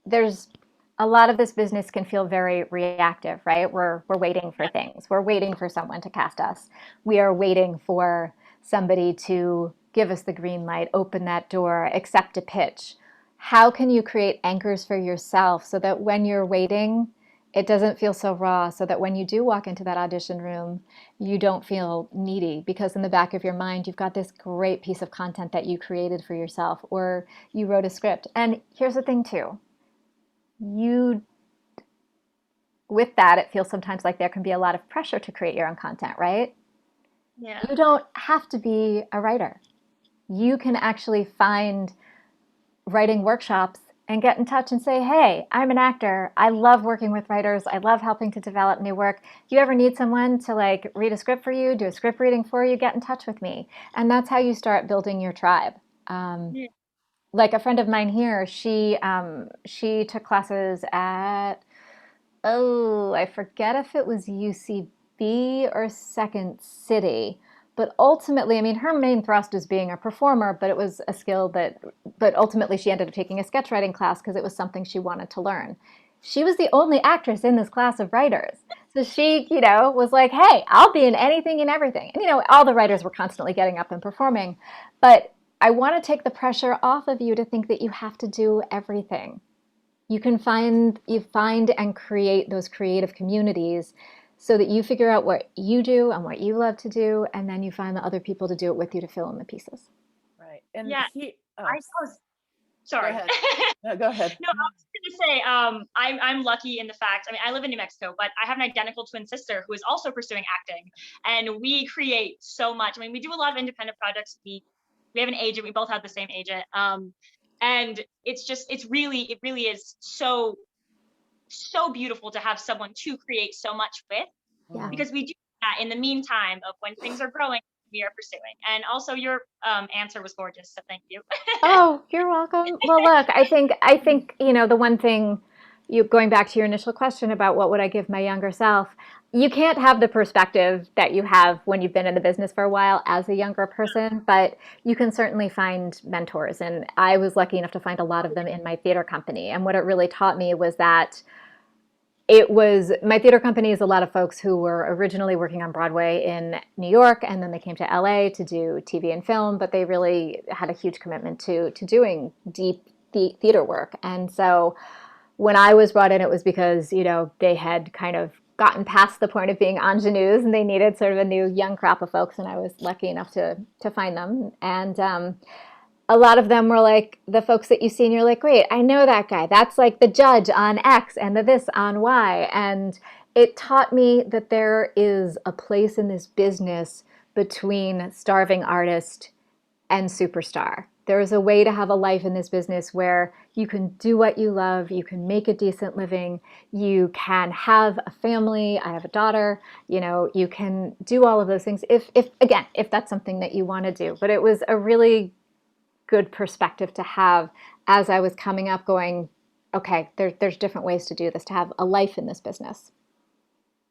there's a lot of this business can feel very reactive, right? We're waiting for things. We're waiting for someone to cast us. We are waiting for somebody to give us the green light, open that door, accept a pitch. How can you create anchors for yourself so that when you're waiting, it doesn't feel so raw, so that when you do walk into that audition room, you don't feel needy, because in the back of your mind, you've got this great piece of content that you created for yourself, or you wrote a script. And here's the thing too, with that, it feels sometimes like there can be a lot of pressure to create your own content, right? Yeah. You don't have to be a writer. You can actually find writing workshops and get in touch and say, hey, I'm an actor. I love working with writers. I love helping to develop new work. If you ever need someone to read a script for you, do a script reading for you, get in touch with me. And that's how you start building your tribe. Yeah. Like a friend of mine here, she took classes at, I forget if it was UCB or Second City. But ultimately, I mean, her main thrust is being a performer, but it was a skill but ultimately she ended up taking a sketch writing class because it was something she wanted to learn. She was the only actress in this class of writers. So she, was like, hey, I'll be in anything and everything. And, all the writers were constantly getting up and performing. But I want to take the pressure off of you to think that you have to do everything. You find and create those creative communities so that you figure out what you do and what you love to do, and then you find the other people to do it with you to fill in the pieces. Right. And Yeah. I was sorry. Go ahead. No, go ahead. No, I was going to say, I'm lucky in the fact, I mean, I live in New Mexico, but I have an identical twin sister who is also pursuing acting, and we create so much. I mean, we do a lot of independent projects. We have an agent. We both have the same agent. And it really is so beautiful to have someone to create so much with, Yeah. because we do that in the meantime of when things are growing, we are pursuing. And also your answer was gorgeous, so thank you. Oh, you're welcome. Well, look, I think the one thing, going back to your initial question about what would I give my younger self, you can't have the perspective that you have when you've been in the business for a while as a younger person, but you can certainly find mentors. And I was lucky enough to find a lot of them in my theater company. And what it really taught me was that my theater company is a lot of folks who were originally working on Broadway in New York, and then they came to LA to do TV and film, but they really had a huge commitment to doing deep theater work. And so when I was brought in, it was because, they had kind of gotten past the point of being ingenues and they needed sort of a new young crop of folks, and I was lucky enough to find them. And a lot of them were like the folks that you see and you're like, wait, I know that guy. That's like the judge on X and the this on Y. And it taught me that there is a place in this business between starving artist and superstar. There is a way to have a life in this business where you can do what you love, you can make a decent living, you can have a family. I have a daughter, you can do all of those things if that's something that you want to do. But it was a really good perspective to have as I was coming up going, okay, there's different ways to do this, to have a life in this business.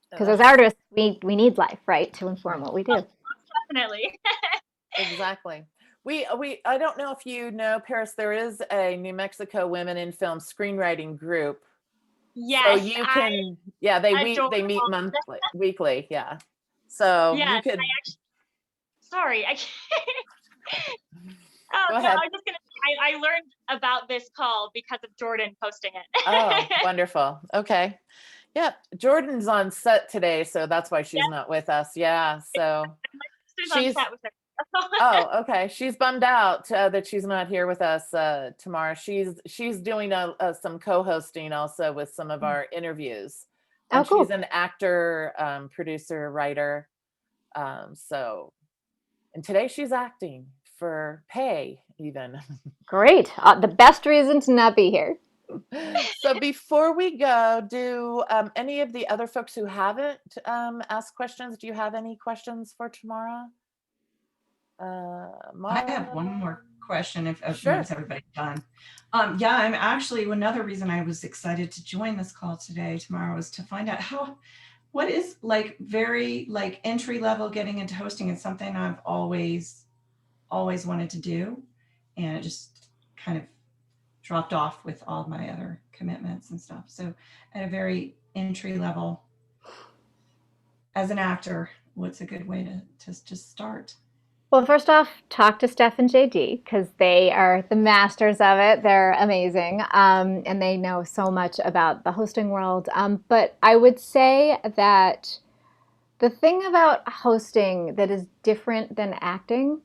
Because as That's artists, we need life, right, to inform what we do. Definitely. exactly. I don't know if you know, Paris, there is a New Mexico Women in Film screenwriting group. So Yes, you can, yeah, they adore meet all- monthly, weekly, yeah. So you Yes, could sorry, I Oh, go no, ahead. I was just gonna say, I learned about this call because of Jordan posting it. Oh, wonderful. Okay. Yeah, Jordan's on set today, so that's why she's Yep. not with us. Yeah, so She's on she's set with her. oh, okay. She's bummed out that she's not here with us tomorrow. She's doing some co-hosting also with some of our interviews, Oh, and cool. she's an actor, producer, writer. So, and today she's acting for pay, even. Great. The best reason to not be here. So before we go, do any of the other folks who haven't asked questions, do you have any questions for Tamara? I have one more question if Sure. once everybody's done. Yeah, I'm actually, another reason I was excited to join this call today, tomorrow, was to find out what is like very like entry level getting into hosting. Is something I've always wanted to do, and it just kind of dropped off with all my other commitments and stuff. So at a very entry level, as an actor, what's a good way to just start? Well, first off, talk to Steph and JD because they are the masters of it. They're amazing, and they know so much about the hosting world. But I would say that the thing about hosting that is different than acting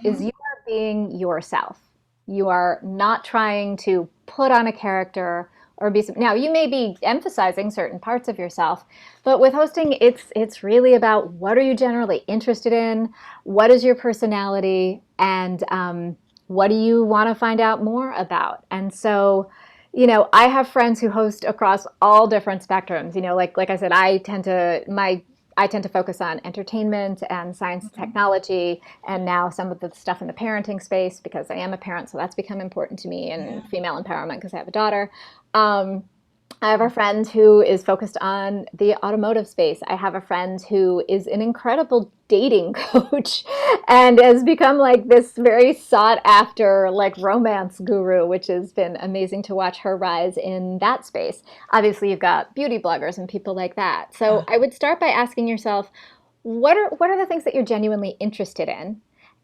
is you are being yourself. You are not trying to put on a character or be some, now you may be emphasizing certain parts of yourself, but with hosting it's really about what are you generally interested in, what is your personality, and what do you want to find out more about. And so, I have friends who host across all different spectrums. Like I said, I tend to focus on entertainment and science and technology, and now some of the stuff in the parenting space because I am a parent, so that's become important to me, and female empowerment because I have a daughter. I have a friend who is focused on the automotive space. I have a friend who is an incredible dating coach and has become like this very sought after like romance guru, which has been amazing to watch her rise in that space. Obviously, you've got beauty bloggers and people like that. So I would start by asking yourself, what are the things that you're genuinely interested in?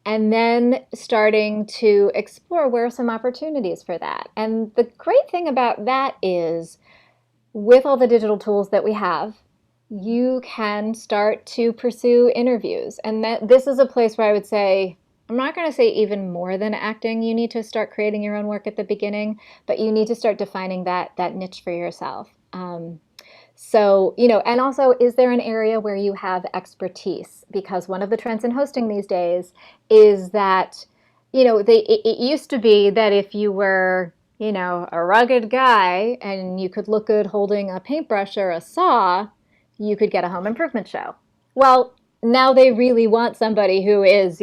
And then starting to explore where are some opportunities for that. And the great thing about that is with all the digital tools that we have, you can start to pursue interviews. And that this is a place where I would say, I'm not going to say even more than acting, you need to start creating your own work at the beginning, but you need to start defining that niche for yourself. So, and also, is there an area where you have expertise? Because one of the trends in hosting these days is that, it used to be that if you were, a rugged guy and you could look good holding a paintbrush or a saw, you could get a home improvement show. Well, now they really want somebody who is,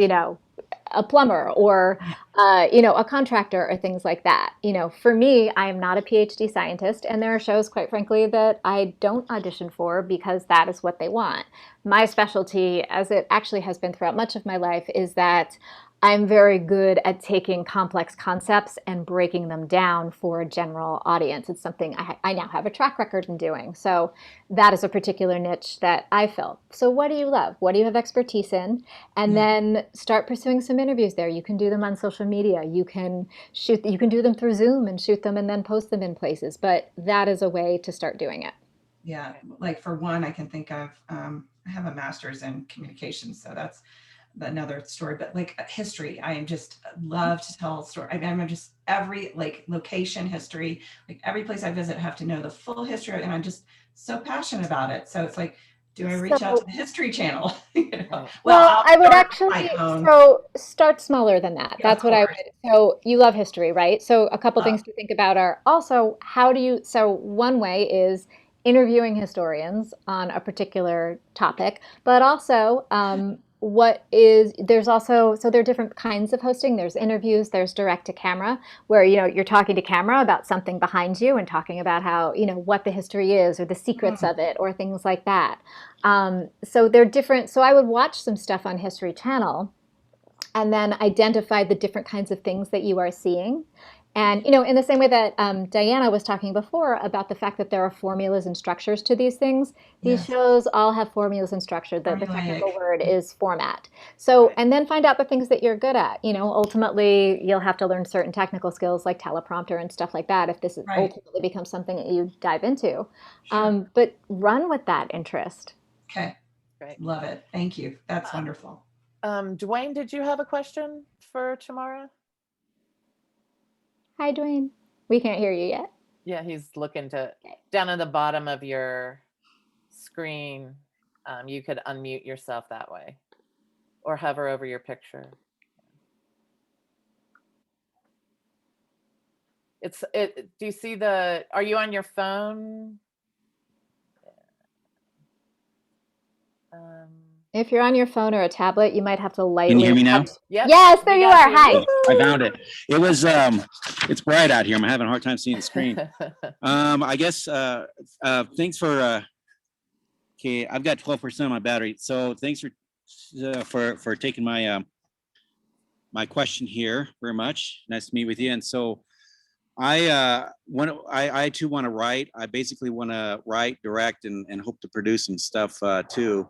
a plumber or, a contractor or things like that. For me, I am not a PhD scientist, and there are shows, quite frankly, that I don't audition for because that is what they want. My specialty, as it actually has been throughout much of my life, is that I'm very good at taking complex concepts and breaking them down for a general audience. It's something I now have a track record in doing. So that is a particular niche that I fill. So what do you love? What do you have expertise in? And then start pursuing some interviews there. You can do them on social media. You can do them through Zoom and shoot them and then post them in places. But that is a way to start doing it. Yeah, like for one, I can think of, I have a master's in communications, so that's another story, but like history, I just love to tell a story. I'm just every like location history, like every place I visit, I have to know the full history, and I'm just so passionate about it. So it's like, do I reach out to the History Channel? Well, I would actually start smaller than that. That's what I would. So you love history, right? So a couple things to think about are also so one way is interviewing historians on a particular topic, but also there's also, so there are different kinds of hosting. There's interviews, there's direct to camera, where, you're talking to camera about something behind you and talking about how, what the history is or the secrets of it or things like that. So they're different. So I would watch some stuff on History Channel and then identify the different kinds of things that you are seeing. And, in the same way that Diana was talking before about the fact that there are formulas and structures to these things, these shows all have formulas and structure. The technical word is format. So, and then find out the things that you're good at. Ultimately, you'll have to learn certain technical skills like teleprompter and stuff like that if this ultimately becomes something that you dive into. But run with that interest. Okay. Great. Love it. Thank you. That's wonderful. Dwayne, did you have a question for Tamara? Hi, Dwayne. We can't hear you yet. Yeah, he's looking down at the bottom of your screen. You could unmute yourself that way or hover over your picture. Do you see are you on your phone? If you're on your phone or a tablet, you might have to lightly. Can you hear me now? Yep. Yes, there you are. Hi. I found it. It was, it's bright out here. I'm having a hard time seeing the screen. I guess, thanks for, okay, I've got 12% of my battery. So thanks for taking my, my question here very much. Nice to meet with you. And so I too want to write. I basically want to write, direct, and hope to produce some stuff too.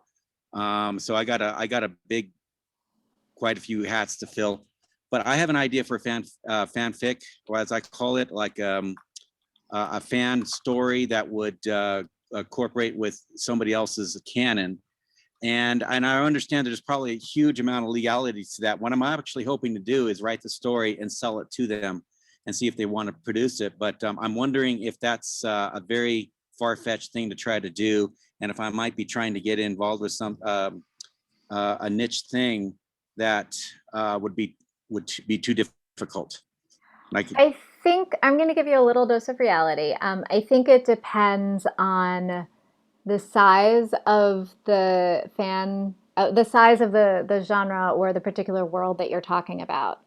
So I got a quite a few hats to fill, but I have an idea for fanfic, or as I call it, like a fan story that would incorporate with somebody else's canon. And I understand there's probably a huge amount of legalities to that. What I'm actually hoping to do is write the story and sell it to them and see if they want to produce it. But I'm wondering if that's a very far-fetched thing to try to do, and if I might be trying to get involved with some a niche thing that would be too difficult. I think I'm going to give you a little dose of reality. I think it depends on the size of the fan, the size of the genre or the particular world that you're talking about.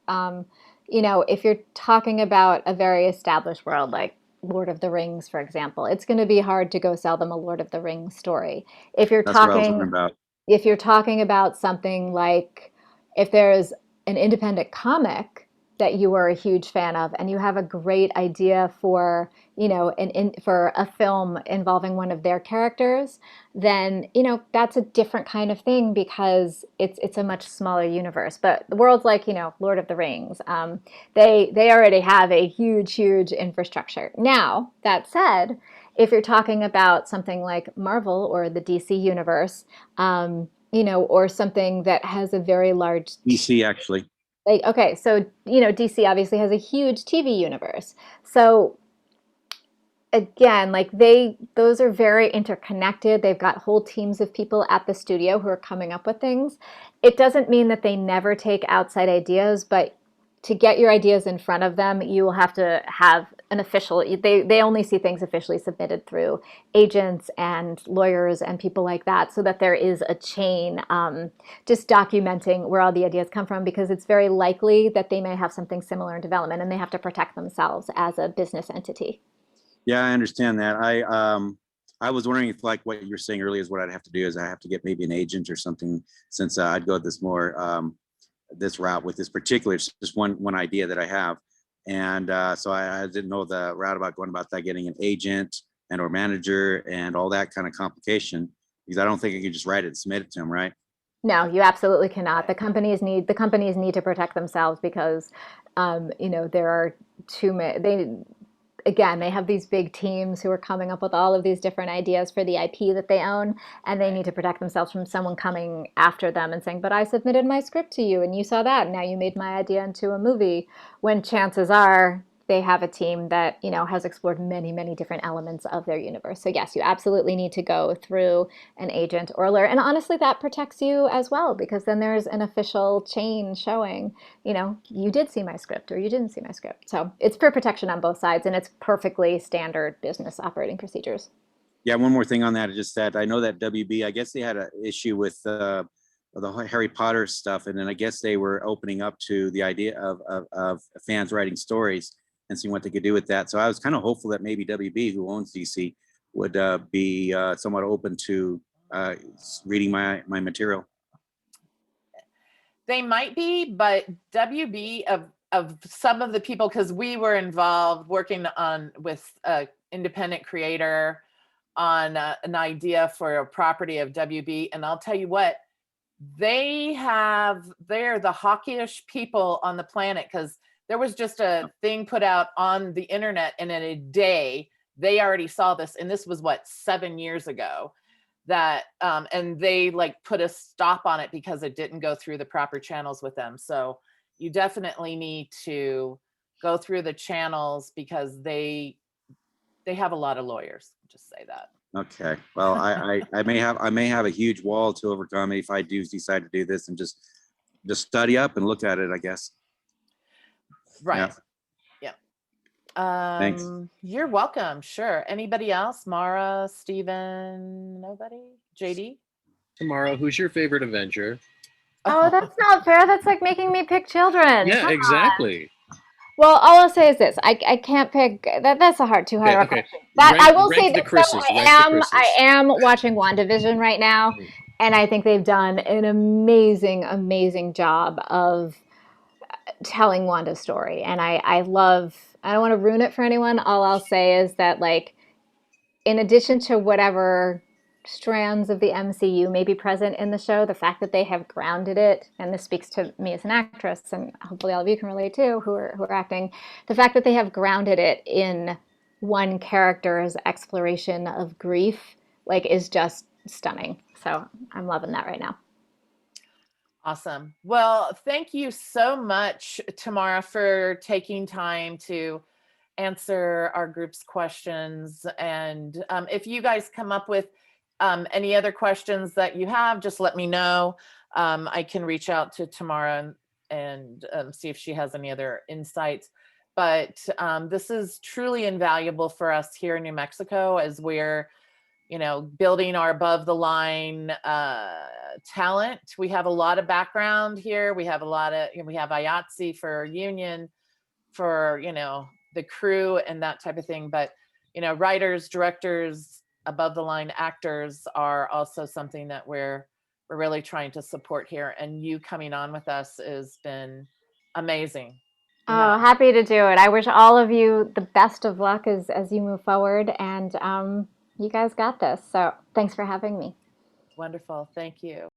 If you're talking about a very established world, like Lord of the Rings, for example, it's going to be hard to go sell them a Lord of the Rings story. If you're talking about something like, if there's an independent comic that you are a huge fan of and you have a great idea for, for a film involving one of their characters, then, that's a different kind of thing because it's a much smaller universe. But the world's like, Lord of the Rings, they already have a huge infrastructure. Now, that said, if you're talking about something like Marvel or the DC universe, or something that has a very large DC actually. Like, okay, so, DC obviously has a huge TV universe. So again, like those are very interconnected. They've got whole teams of people at the studio who are coming up with things. It doesn't mean that they never take outside ideas, but to get your ideas in front of them, you will have to have an official, they only see things officially submitted through agents and lawyers and people like that, so that there is a chain just documenting where all the ideas come from, because it's very likely that they may have something similar in development and they have to protect themselves as a business entity. Yeah, I understand that. I was wondering if, like what you were saying earlier, is what I'd have to do is I have to get maybe an agent or something, since I'd go this more this route with this particular, it's just one idea that I have. And so I didn't know the route about going about that, getting an agent and or manager and all that kind of complication, because I don't think I could just write it and submit it to them, right? No, you absolutely cannot. The companies need to protect themselves because there are too many. Again, they have these big teams who are coming up with all of these different ideas for the IP that they own, and they need to protect themselves from someone coming after them and saying, but I submitted my script to you and you saw that, and now you made my idea into a movie, when chances are they have a team that, has explored many, many different elements of their universe. So yes, you absolutely need to go through an agent or a lawyer. And honestly, that protects you as well, because then there's an official chain showing, you did see my script or you didn't see my script. So it's for protection on both sides, and it's perfectly standard business operating procedures. Yeah, one more thing on that is just that I know that WB, I guess they had an issue with the Harry Potter stuff, and then I guess they were opening up to the idea of fans writing stories and seeing what they could do with that. So I was kind of hopeful that maybe WB, who owns DC, would be somewhat open to reading my material. They might be, but WB of some of the people, because we were involved working on with an independent creator on an idea for a property of WB, and I'll tell you what, they're the hawkish people on the planet, because there was just a thing put out on the internet, and in a day they already saw this, and this was what, 7 years ago, that and they like put a stop on it because it didn't go through the proper channels with them. So you definitely need to go through the channels, because they have a lot of lawyers, just say that. Okay, well, I may have a huge wall to overcome if I do decide to do this, and just study up and look at it, I guess. Right. Yeah. Thanks. Thanks. You're welcome. Sure. Anybody else? Mara, Steven, nobody? JD? Tamara, who's your favorite Avenger? Oh, that's not fair. That's like making me pick children. Yeah, Come exactly. on. Well, all I'll say is this: I can't pick. That's a too hard of a question. That Rank- I will rank say the that Chris's, rank the Chris's. I am watching WandaVision right now, and I think they've done an amazing job of telling Wanda's story. And I love. I don't want to ruin it for anyone. All I'll say is that, like, in addition to whatever strands of the MCU may be present in the show, the fact that they have grounded it, and this speaks to me as an actress, and hopefully all of you can relate too, who are acting, the fact that they have grounded it in one character's exploration of grief, like, is just stunning. So I'm loving that right now. Awesome. Well, thank you so much, Tamara, for taking time to answer our group's questions. And if you guys come up with any other questions that you have, just let me know. I can reach out to Tamara and see if she has any other insights. But this is truly invaluable for us here in New Mexico, as we're, building our above the line talent. We have a lot of background here. We have we have IATSE for union, for, the crew and that type of thing. But, writers, directors, above the line actors are also something that we're really trying to support here. And you coming on with us has been amazing. Oh, happy to do it. I wish all of you the best of luck as you move forward, and you guys got this. So thanks for having me. Wonderful. Thank you.